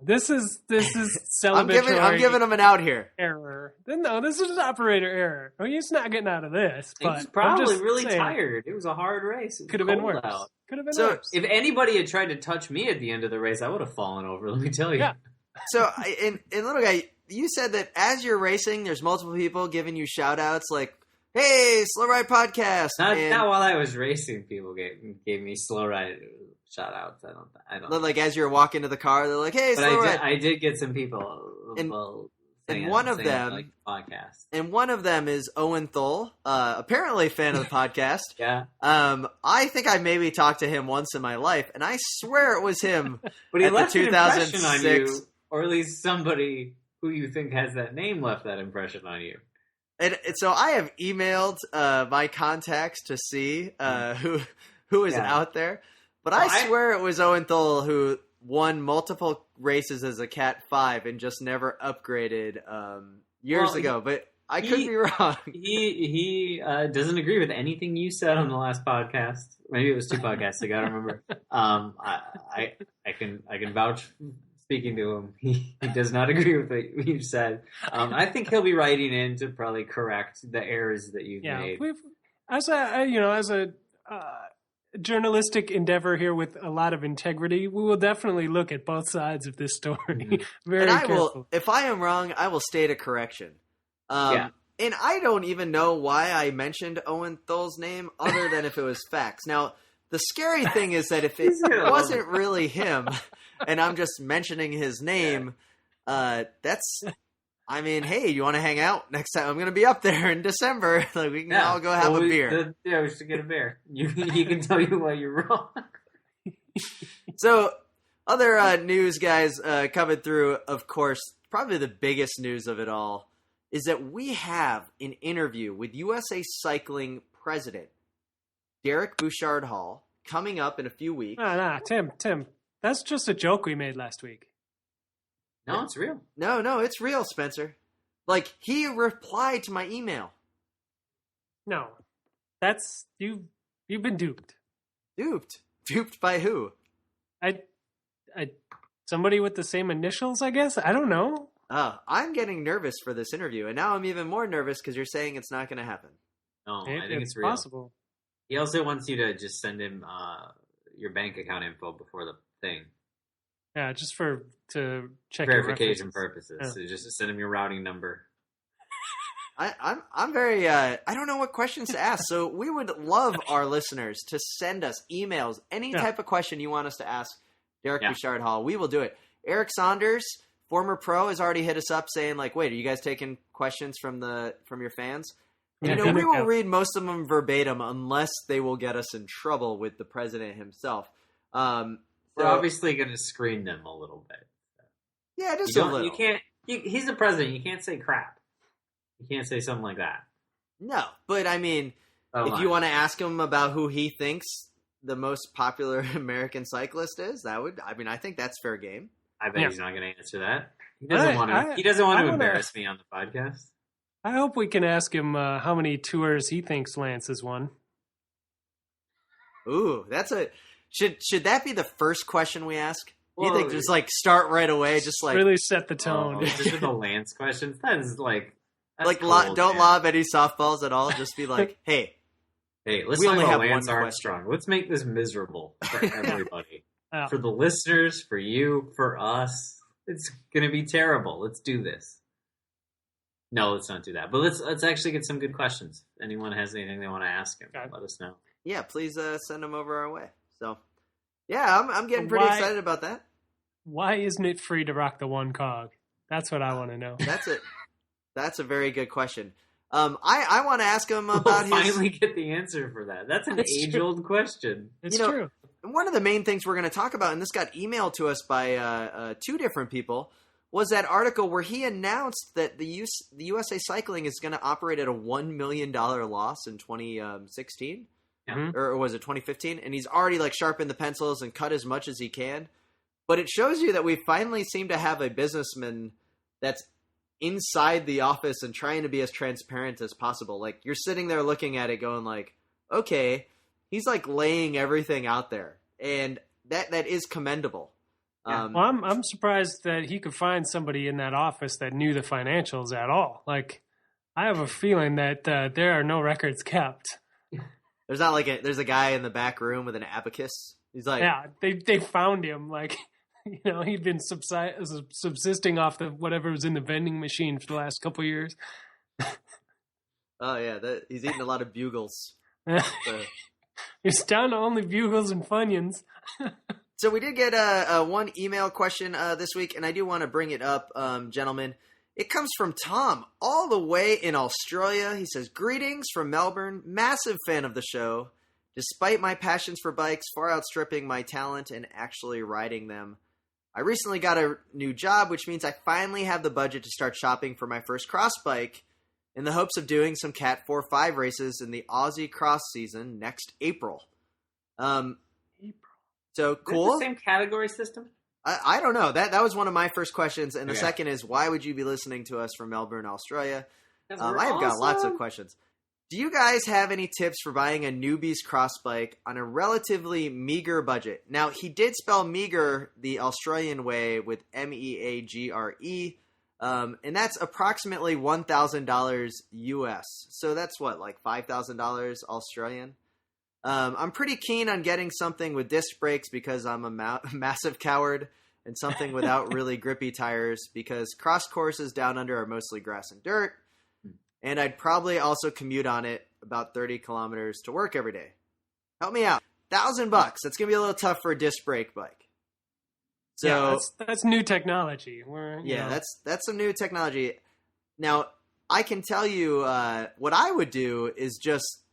Speaker 4: This is celebratory.
Speaker 2: I'm giving him an out here.
Speaker 4: Error. No, this is an operator error. I mean, he's not getting out of this.
Speaker 3: He was probably really tired. It was a a hard race.
Speaker 4: Could have been worse. Could have been worse.
Speaker 3: If anybody had tried to touch me at the end of the race, I would have fallen over. Let me tell you.
Speaker 2: Yeah. So, and little guy, you said that as you're racing, there's multiple people giving you shout outs like, "Hey, Slow Ride Podcast."
Speaker 3: Not while I was racing, people gave me Slow Ride shout outs. I don't.
Speaker 2: Like as you're walking to the car, they're like, "Hey, Slow Ride."
Speaker 3: I did get some people.
Speaker 2: And one of them,
Speaker 3: like podcast.
Speaker 2: And one of them is Owen Thole, apparently a fan of the podcast.
Speaker 3: Yeah.
Speaker 2: I think I maybe talked to him once in my life, and I swear it was him.
Speaker 3: But he left an impression on you, or at least somebody who you think has that name left that impression on you.
Speaker 2: And so I have emailed my contacts to see who is out there, but I swear it was Owen Thole who won multiple races as a Cat 5 and just never upgraded years ago. But I could be wrong.
Speaker 3: He doesn't agree with anything you said on the last podcast. Maybe it was 2 podcasts ago. I don't remember. I can vouch. Speaking to him, he does not agree with what you said. I think he'll be writing in to probably correct the errors that you've made.
Speaker 4: As a journalistic endeavor here with a lot of integrity, we will definitely look at both sides of this story very carefully.
Speaker 2: If I am wrong, I will state a correction. And I don't even know why I mentioned Owen Thull's name other than if it was facts. Now, the scary thing is that if it wasn't really him and I'm just mentioning his name, that's... I mean, hey, you want to hang out next time? I'm going to be up there in December. Like, we can all go have a beer.
Speaker 3: We should get a beer. He can tell you why you're wrong.
Speaker 2: So, other news, guys, coming through, of course, probably the biggest news of it all is that we have an interview with USA Cycling president Derek Bouchard-Hall coming up in a few weeks.
Speaker 4: Nah, Tim, that's just a joke we made last week.
Speaker 3: No, it's real.
Speaker 2: No, it's real, Spencer. Like, he replied to my email.
Speaker 4: No, that's you've been duped.
Speaker 2: Duped by who?
Speaker 4: I somebody with the same initials, I guess. I don't know.
Speaker 2: I'm getting nervous for this interview, and now I'm even more nervous because you're saying it's not going to happen.
Speaker 3: No, I think it's real.
Speaker 4: Possible.
Speaker 3: He also wants you to just send him your bank account info before the thing.
Speaker 4: Yeah, just to check
Speaker 3: verification purposes.
Speaker 4: Yeah.
Speaker 3: So just send him your routing number.
Speaker 2: I'm very I don't know what questions to ask. So we would love our listeners to send us emails, any type of question you want us to ask Derek Bouchard-Hall. We will do it. Eric Saunders, former pro, has already hit us up saying like, "Wait, are you guys taking questions from your fans?" And, we will read most of them verbatim unless they will get us in trouble with the president himself.
Speaker 3: We're obviously going to screen them a little bit.
Speaker 2: Yeah, just a little.
Speaker 3: You can't. He's the president. You can't say crap. You can't say something like that.
Speaker 2: No, but I mean, if you want to ask him about who he thinks the most popular American cyclist is, I think that's fair game.
Speaker 3: I bet he's not going to answer that. He doesn't want to embarrass me on the podcast.
Speaker 4: I hope we can ask him how many tours he thinks Lance has won.
Speaker 2: Ooh, that's should that be the first question we ask? You think just like start right away, just like
Speaker 4: really set the tone.
Speaker 3: Just the Lance questions. That is like
Speaker 2: cold, don't lob any softballs at all. Just be like, hey,
Speaker 3: let's talk about Lance Armstrong. Let's make this miserable for everybody, for the listeners, for you, for us. It's gonna be terrible. Let's do this. No, let's not do that. But let's actually get some good questions. If anyone has anything they want to ask him, let us know.
Speaker 2: Yeah, please send them over our way. So, yeah, I'm getting pretty excited about that.
Speaker 4: Why isn't it free to rock the one cog? That's what I want to know.
Speaker 2: That's it. That's a very good question. I want to ask him about
Speaker 3: finally get the answer for that. That's an age-old question.
Speaker 4: It's true.
Speaker 2: One of the main things we're going to talk about, and this got emailed to us by two different people, was that article where he announced that the USA Cycling is going to operate at a $1 million loss in 2016.
Speaker 3: Mm-hmm.
Speaker 2: Or was it 2015? And he's already like sharpened the pencils and cut as much as he can. But it shows you that we finally seem to have a businessman that's inside the office and trying to be as transparent as possible. Like, you're sitting there looking at it going like, okay, he's like laying everything out there. And that is commendable.
Speaker 4: Yeah. Well, I'm surprised that he could find somebody in that office that knew the financials at all. Like, I have a feeling that there are no records kept.
Speaker 2: There's not like there's a guy in the back room with an abacus. He's like,
Speaker 4: yeah, they found him. Like, he'd been subsisting off the whatever was in the vending machine for the last couple of years.
Speaker 2: Oh yeah, he's eating a lot of Bugles. So.
Speaker 4: He's down to only Bugles and Funyuns.
Speaker 2: So we did get one email question this week, and I do want to bring it up, gentlemen. It comes from Tom, all the way in Australia. He says, "Greetings from Melbourne. Massive fan of the show. Despite my passions for bikes far outstripping my talent in actually riding them, I recently got a new job, which means I finally have the budget to start shopping for my first cross bike in the hopes of doing some Cat 4-5 races in the Aussie cross season next April." So cool.
Speaker 3: Is it the same category system?
Speaker 2: I don't know. That was one of my first questions, and the second is, why would you be listening to us from Melbourne, Australia? I have got lots of questions. Do you guys have any tips for buying a newbie's cross bike on a relatively meager budget? Now, he did spell meager the Australian way with MEAGRE, and that's approximately $1,000 US. So that's what, like $5,000 Australian? I'm pretty keen on getting something with disc brakes because I'm a massive coward, and something without really grippy tires because cross courses down under are mostly grass and dirt. and I'd probably also commute on it about 30 kilometers to work every day. Help me out. $1,000. That's gonna be a little tough for a disc brake bike. So
Speaker 4: yeah, that's new technology.
Speaker 2: That's some new technology. Now I can tell you what I would do is just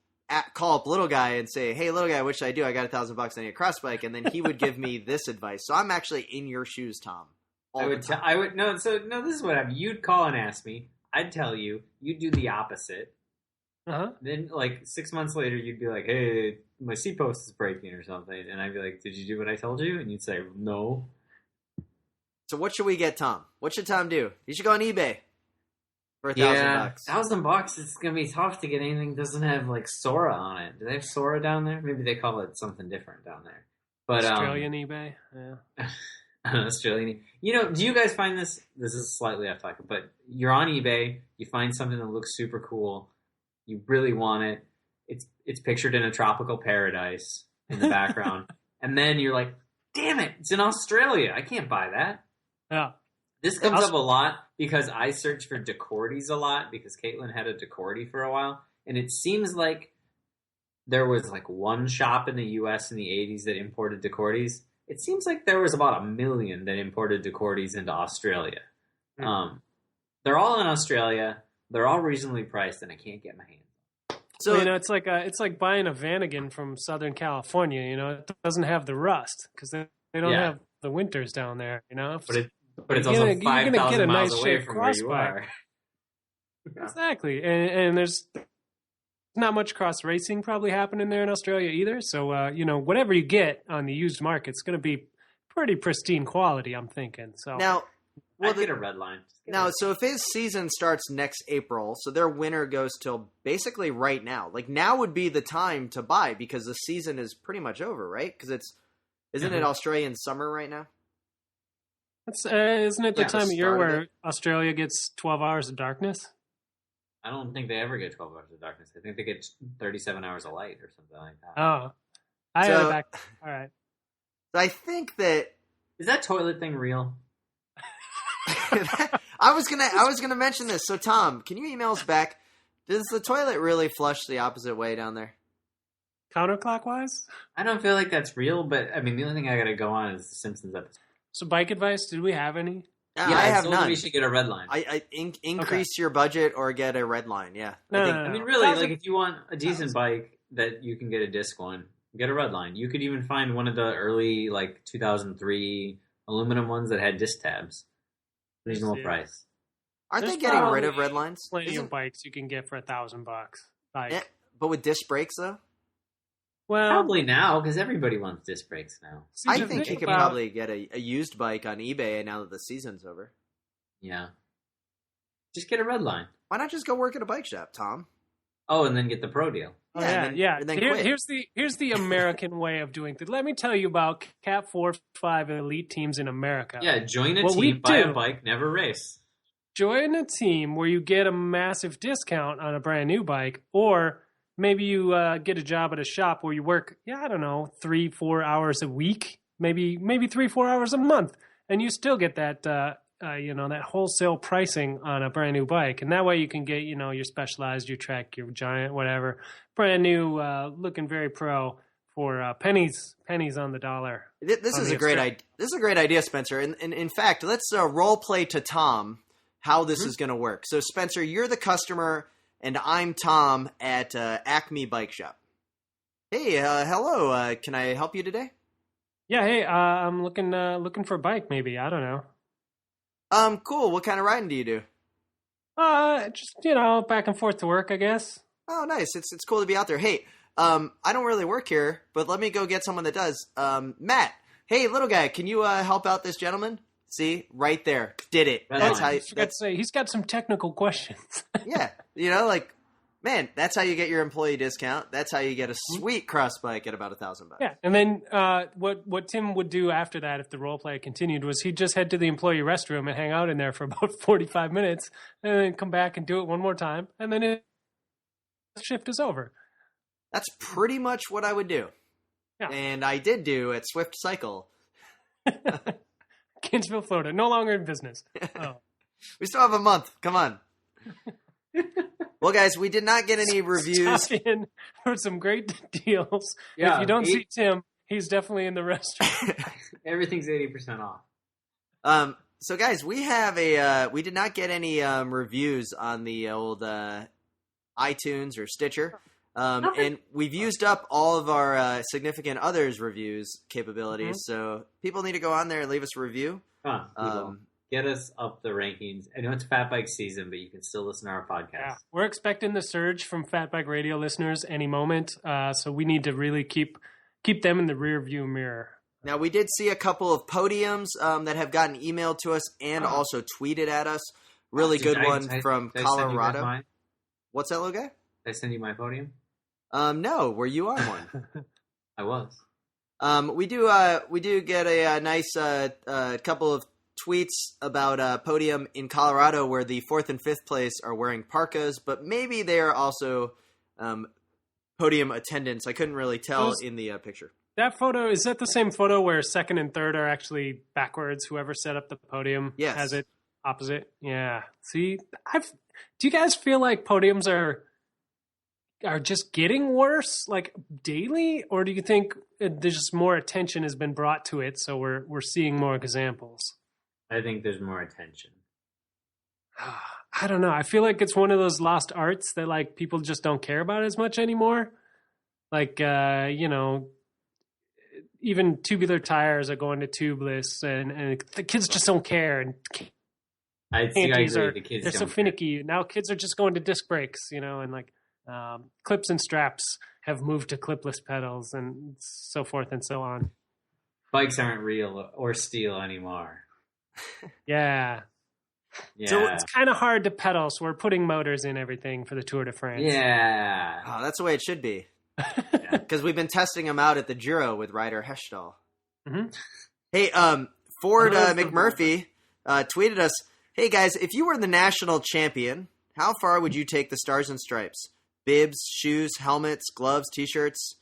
Speaker 2: call up little guy and say, "Hey, little guy, what should I do? I got $1,000. I need a cross bike," and then he would give me this advice. So I'm actually in your shoes, Tom.
Speaker 3: This is what happened. You'd call and ask me. I'd tell you. You'd do the opposite. Then, like 6 months later, you'd be like, "Hey, my seat post is breaking or something," and I'd be like, "Did you do what I told you?" And you'd say, "No."
Speaker 2: So what should we get Tom? What should Tom do? He should go on eBay for $1,000.
Speaker 3: $1,000. It's gonna be tough to get anything that doesn't have like Sora on it. Do they have Sora down there? Maybe they call it something different down there. But
Speaker 4: Australian eBay. Yeah.
Speaker 3: Australian. Do you guys find this? This is slightly off topic, but you're on eBay. You find something that looks super cool. You really want it. It's pictured in a tropical paradise in the background, and then you're like, "Damn it! It's in Australia. I can't buy that."
Speaker 4: Yeah.
Speaker 3: This comes up a lot because I search for Decortes a lot because Caitlin had a Decorte for a while, and it seems like there was like one shop in the U.S. in the 80s that imported Decortes. It seems like there was about 1 million that imported Decortes into Australia. Mm-hmm. They're all in Australia. They're all reasonably priced, and I can't get my hands on.
Speaker 4: So it's like buying a Vanagon from Southern California. It doesn't have the rust because they don't have the winters down there.
Speaker 3: But it's also 5,000 miles away from where you are.
Speaker 4: Exactly, and there's not much cross racing probably happening there in Australia either. So whatever you get on the used market, it's going to be pretty pristine quality. I'm thinking. So
Speaker 2: now,
Speaker 3: I'd get a red line.
Speaker 2: So if his season starts next April, so their winter goes till basically right now. Like now would be the time to buy because the season is pretty much over, right? Because isn't it Australian summer right now?
Speaker 4: Isn't it the time of year where Australia gets 12 hours of darkness?
Speaker 3: I don't think they ever get 12 hours of darkness. I think they get 37 hours of light or something like that.
Speaker 4: Oh. I had it back. All right.
Speaker 2: So I think that...
Speaker 3: Is that toilet thing real?
Speaker 2: I was gonna mention this. So Tom, can you email us back? Does the toilet really flush the opposite way down there?
Speaker 4: Counterclockwise?
Speaker 3: I don't feel like that's real, but I mean, the only thing I gotta go on is the Simpsons episode.
Speaker 4: So bike advice, did we have any?
Speaker 2: Yeah, I have none.
Speaker 3: We should get a red line.
Speaker 2: Increase your budget or get a red line, yeah.
Speaker 4: No.
Speaker 3: I mean, really, like if you want a decent bike that you can get a disc one, get a red line. You could even find one of the early, like, 2003 aluminum ones that had disc tabs. Reasonable price.
Speaker 2: Aren't they getting rid of red lines?
Speaker 4: Plenty of bikes you can get for $1,000.
Speaker 2: Yeah, but with disc brakes, though?
Speaker 4: Well,
Speaker 3: probably now, because everybody wants disc brakes now.
Speaker 2: I think you could probably get a used bike on eBay now that the season's over.
Speaker 3: Yeah. Just get a red line.
Speaker 2: Why not just go work at a bike shop, Tom?
Speaker 3: Oh, and then get the pro deal.
Speaker 4: Yeah.
Speaker 2: And then quit.
Speaker 4: Here's the American way of doing things. Let me tell you about Cat 4-5 elite teams in America.
Speaker 3: Yeah, join a team, buy a bike, never race.
Speaker 4: Join a team where you get a massive discount on a brand new bike, or maybe you get a job at a shop where you work, 3-4 hours a week, maybe 3-4 hours a month, and you still get that that wholesale pricing on a brand new bike, and that way you can get your Specialized, your Trek, your Giant, whatever, brand new, looking very pro for pennies on the dollar.
Speaker 2: This is a great idea. This is a great idea, Spencer. And in fact, let's role play to Tom how this is going to work. So, Spencer, you're the customer. And I'm Tom at Acme Bike Shop. Hey, hello. Can I help you today?
Speaker 4: Yeah, hey, I'm looking for a bike, maybe. I don't know.
Speaker 2: Cool. What kind of riding do you do?
Speaker 4: Just, back and forth to work, I guess.
Speaker 2: Oh, nice. It's cool to be out there. Hey, I don't really work here, but let me go get someone that does. Matt, hey, little guy, can you help out this gentleman? See, right there. Did it.
Speaker 4: That's how I forgot to say, he's got some technical questions.
Speaker 2: Yeah. Man, that's how you get your employee discount. That's how you get a sweet cross bike at about $1,000.
Speaker 4: Yeah. And then what Tim would do after that, if the role play continued, was he'd just head to the employee restroom and hang out in there for about 45 minutes and then come back and do it one more time. And then his shift is over.
Speaker 2: That's pretty much what I would do.
Speaker 4: Yeah.
Speaker 2: And I did do at Swift Cycle.
Speaker 4: Gainesville, Florida, no longer in business. Oh.
Speaker 2: We still have a month. Come on. Well, guys, we did not get any reviews.
Speaker 4: Stop in for some great deals.
Speaker 3: Yeah,
Speaker 4: if you don't see Tim, he's definitely in the restaurant.
Speaker 3: Everything's 80% off.
Speaker 2: So guys, we have we did not get any reviews on the old iTunes or Stitcher. And we've used up all of our significant others reviews capabilities. So people need to go on there and leave us a review.
Speaker 3: Get us up the rankings. I know it's Fat Bike season, but you can still listen to our podcast.
Speaker 4: Yeah, we're expecting the surge from Fat Bike Radio listeners any moment. So we need to really keep them in the rear view mirror.
Speaker 2: Now, we did see a couple of podiums that have gotten emailed to us and also tweeted at us. Really good one from Colorado. What's that, little guy?
Speaker 3: Did I send you my podium?
Speaker 2: No. Were you on one?
Speaker 3: I was.
Speaker 2: We do get a nice couple of tweets about a podium in Colorado where the 4th and 5th place are wearing parkas, but maybe they are also podium attendants. I couldn't really tell in the picture.
Speaker 4: That photo, is that the same photo where 2nd and 3rd are actually backwards? Whoever set up the podium has it opposite? Yeah. See, do you guys feel like podiums are just getting worse, like daily? Or do you think there's just more attention has been brought to it, so we're seeing more examples?
Speaker 3: I think there's more attention.
Speaker 4: I don't know. I feel like it's one of those lost arts that like people just don't care about as much anymore. Like, even tubular tires are going to tubeless, and the kids just don't care. And
Speaker 3: I agree. The kids
Speaker 4: they're so finicky. Now kids are just going to disc brakes, and like clips and straps have moved to clipless pedals and so forth and so on.
Speaker 3: Bikes aren't real or steel anymore.
Speaker 4: Yeah. So it's kind of hard to pedal, so we're putting motors in everything for the Tour de France.
Speaker 3: Yeah.
Speaker 2: Oh, that's the way it should be. Because we've been testing them out at the Giro with Ryder Hesjedal.
Speaker 4: Mm-hmm.
Speaker 2: Hey, Ford McMurphy tweeted us, "Hey guys, if you were the national champion, how far would you take the Stars and Stripes? Bibs, shoes, helmets, gloves, t-shirts,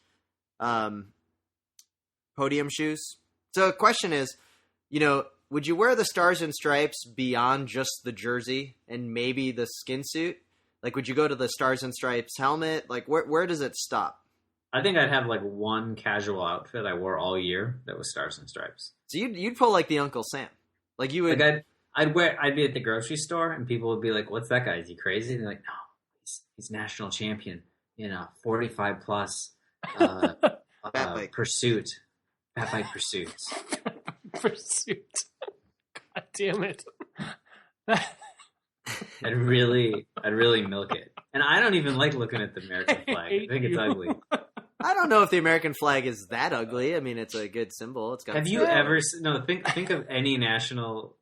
Speaker 2: podium shoes?" So the question is, would you wear the Stars and Stripes beyond just the jersey and maybe the skin suit? Like, would you go to the Stars and Stripes helmet? Like, where does it stop?
Speaker 3: I think I'd have like one casual outfit I wore all year that was Stars and Stripes.
Speaker 2: So you'd pull like the Uncle Sam. Like you would.
Speaker 3: Like I'd be at the grocery store and people would be like, "What's that guy? Is he crazy?" And they're like, "No, he's national champion in a 45 plus pursuit, fat bike pursuits."
Speaker 4: Pursuit. God damn it.
Speaker 3: I'd really milk it. And I don't even like looking at the American flag. I think it's ugly.
Speaker 2: I don't know if the American flag is that ugly. I mean, it's a good symbol. It's got.
Speaker 3: Have you ever? No, think of any national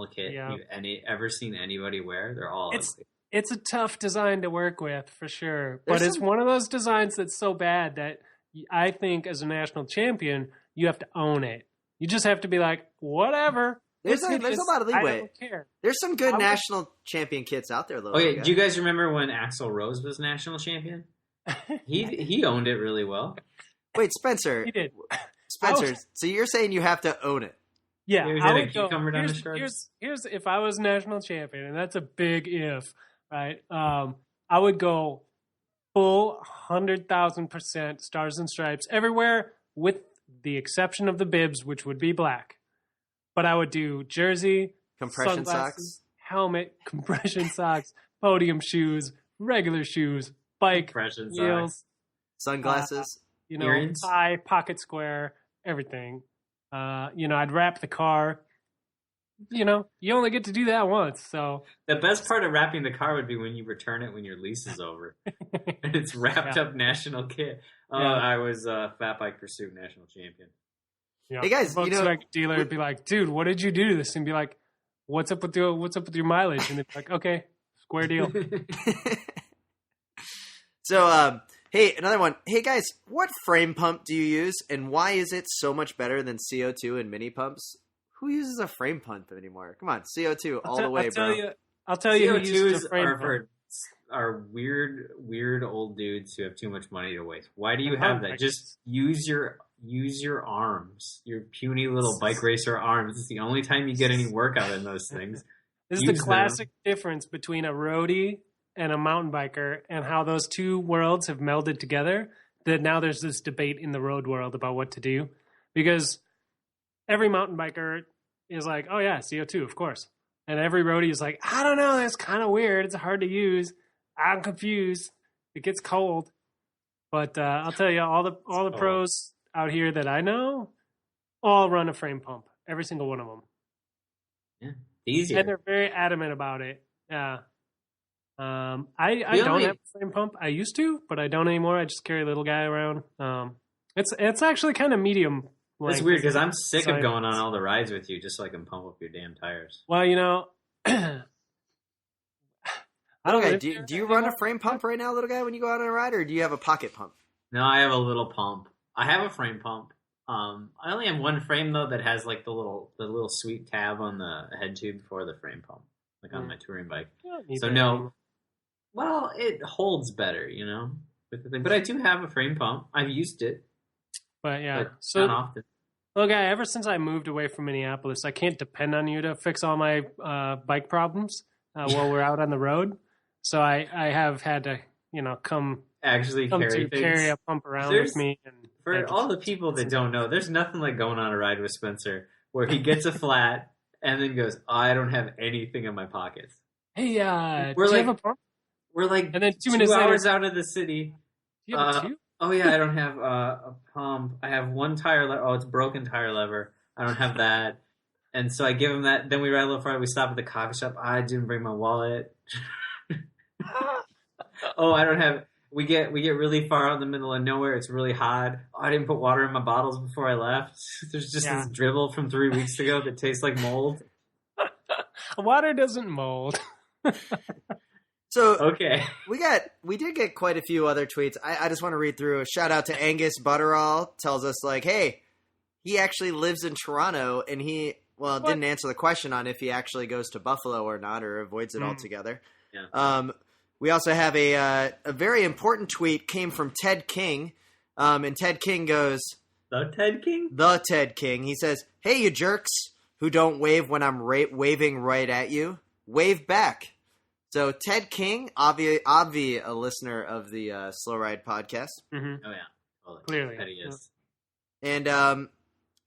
Speaker 3: kit you've ever seen anybody wear. They're all ugly.
Speaker 4: It's a tough design to work with for sure, but it's one of those designs that's so bad that I think as a national champion you have to own it. You just have to be like, whatever.
Speaker 2: There's a lot of leeway.
Speaker 4: I don't care.
Speaker 2: There's some good national champion kits out there, though.
Speaker 3: Okay, do you guys remember when Axl Rose was national champion? He owned it really well.
Speaker 2: Wait, Spencer.
Speaker 4: He did.
Speaker 2: Spencer, so you're saying you have to own it?
Speaker 4: Yeah.
Speaker 3: I would go,
Speaker 4: here's if I was national champion, and that's a big if, right? I would go full 100,000% Stars and Stripes everywhere, with the exception of the bibs, which would be black. But I would do jersey,
Speaker 2: compression socks,
Speaker 4: helmet, compression socks, podium shoes, regular shoes, bike,
Speaker 3: compression
Speaker 4: wheels,
Speaker 2: sunglasses,
Speaker 3: earrings,
Speaker 4: tie, pocket square, everything. I'd wrap the car. You only get to do that once. So
Speaker 3: the best part of wrapping the car would be when you return it when your lease is over and it's wrapped up national kit. I was Fat Bike Pursuit national champion.
Speaker 4: Yeah.
Speaker 2: Hey guys,
Speaker 4: Volkswagen dealer would be like, "Dude, what did you do to this?" And be like, "What's up with your mileage?" And they'd be like, "Okay, square deal."
Speaker 2: So, hey, another one. Hey guys, what frame pump do you use, and why is it so much better than CO2 and mini pumps? Who uses a frame pump anymore? Come on, CO2 all the way, bro.
Speaker 4: I'll tell you who uses a frame
Speaker 3: are
Speaker 4: pump.
Speaker 3: are weird old dudes who have too much money to waste. Why do you have that? Just use your arms, your puny little bike racer arms. It's the only time you get any workout in those things.
Speaker 4: This is the classic difference between a roadie and a mountain biker, and how those two worlds have melded together, that now there's this debate in the road world about what to do. Because every mountain biker is like, oh yeah, CO2, of course. And every roadie is like, I don't know, that's kind of weird. It's hard to use. I'm confused. It gets cold. But I'll tell you, all the pros out here that I know all run a frame pump. Every single one of them.
Speaker 3: Yeah, easier.
Speaker 4: And they're very adamant about it. Yeah. I don't have a frame pump. I used to, but I don't anymore. I just carry a little guy around. It's actually kind of medium.
Speaker 3: It's weird because I'm sick of going on all the rides with you just so I can pump up your damn tires.
Speaker 4: Well, I don't know.
Speaker 2: Do you run a frame pump right now, little guy, when you go out on a ride, or do you have a pocket pump?
Speaker 3: No, I have a little pump. I have a frame pump. I only have one frame though that has like the little sweet tab on the head tube for the frame pump, like on my touring bike. So no, well, it holds better, with the thing. But I do have a frame pump. I've used it,
Speaker 4: but yeah,
Speaker 3: not often.
Speaker 4: Okay, ever since I moved away from Minneapolis, I can't depend on you to fix all my bike problems while we're out on the road. So I have had to, come carry a pump around with me. And
Speaker 3: for all the people that don't know, there's nothing like going on a ride with Spencer where he gets a flat and then goes, I don't have anything in my pockets.
Speaker 4: Hey, do you have a pump?
Speaker 3: We're like
Speaker 4: and then 2
Speaker 3: hours out of the city.
Speaker 4: Do you have two?
Speaker 3: Oh, yeah, I don't have a pump. I have one tire lever. Oh, it's broken tire lever. I don't have that. And so I give him that. Then we ride a little farther. We stop at the coffee shop. I didn't bring my wallet. Oh, I don't have. We get really far out in the middle of nowhere. It's really hot. Oh, I didn't put water in my bottles before I left. There's just this dribble from 3 weeks ago that tastes like mold.
Speaker 4: Water doesn't mold.
Speaker 2: So
Speaker 3: okay,
Speaker 2: we did get quite a few other tweets. I just want to read through. A shout out to Angus Butterall, tells us like, hey, he actually lives in Toronto, and he didn't answer the question on if he actually goes to Buffalo or not, or avoids it altogether. Yeah. We also have a very important tweet came from Ted King, and Ted King goes,
Speaker 3: The Ted King.
Speaker 2: He says, "Hey, you jerks who don't wave when I'm waving right at you, wave back." So Ted King, obvi a listener of the Slow Ride podcast.
Speaker 4: Mm-hmm.
Speaker 3: Oh yeah, well,
Speaker 4: clearly
Speaker 3: he is.
Speaker 2: And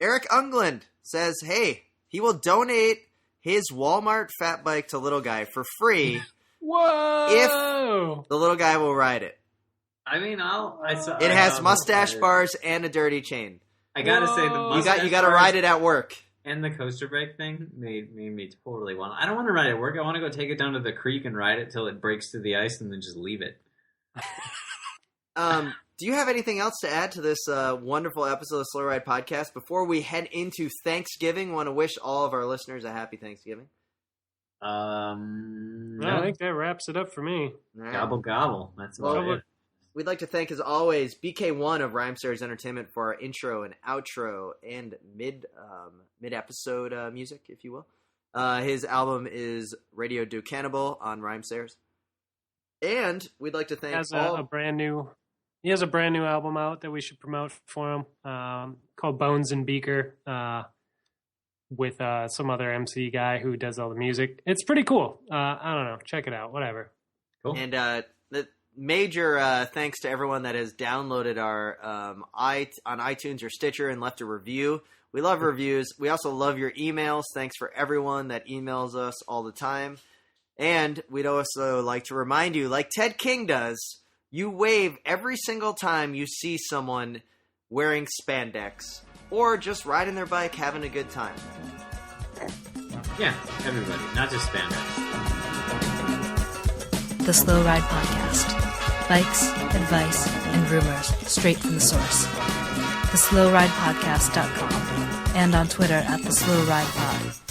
Speaker 2: Eric Ungland says, "Hey, he will donate his Walmart fat bike to little guy for free."
Speaker 4: Whoa!
Speaker 2: If the little guy will ride it.
Speaker 3: I mean,
Speaker 2: it has mustache bars and a dirty chain.
Speaker 3: I gotta say, the mustache
Speaker 2: you gotta ride it at work.
Speaker 3: And the coaster bike thing made me totally want. I don't want to ride it at work. I want to go take it down to the creek and ride it till it breaks through the ice, and then just leave it.
Speaker 2: Do you have anything else to add to this wonderful episode of Slow Ride Podcast before we head into Thanksgiving? Want to wish all of our listeners a happy Thanksgiving.
Speaker 3: No.
Speaker 4: I think that wraps it up for me.
Speaker 2: Right.
Speaker 3: Gobble gobble. That's about it.
Speaker 2: We'd like to thank, as always, BK1 of Rhymesters Entertainment for our intro and outro and mid-episode music, if you will. His album is Radio Do Cannibal on Rhymesters. And we'd like to thank
Speaker 4: He has a brand new album out that we should promote for him called Bones and Beaker with some other MC guy who does all the music. It's pretty cool. I don't know. Check it out. Whatever.
Speaker 3: Cool.
Speaker 2: And the major thanks to everyone that has downloaded our on iTunes or Stitcher and left a review. We love reviews. We also love your emails. Thanks for everyone that emails us all the time. And we'd also like to remind you, like Ted King does, you wave every single time you see someone wearing spandex or just riding their bike having a good time.
Speaker 3: Yeah, everybody, not just spandex.
Speaker 1: The Slow Ride Podcast. Bikes, advice, and rumors straight from the source. TheSlowRidePodcast.com and on Twitter at TheSlowRidePod.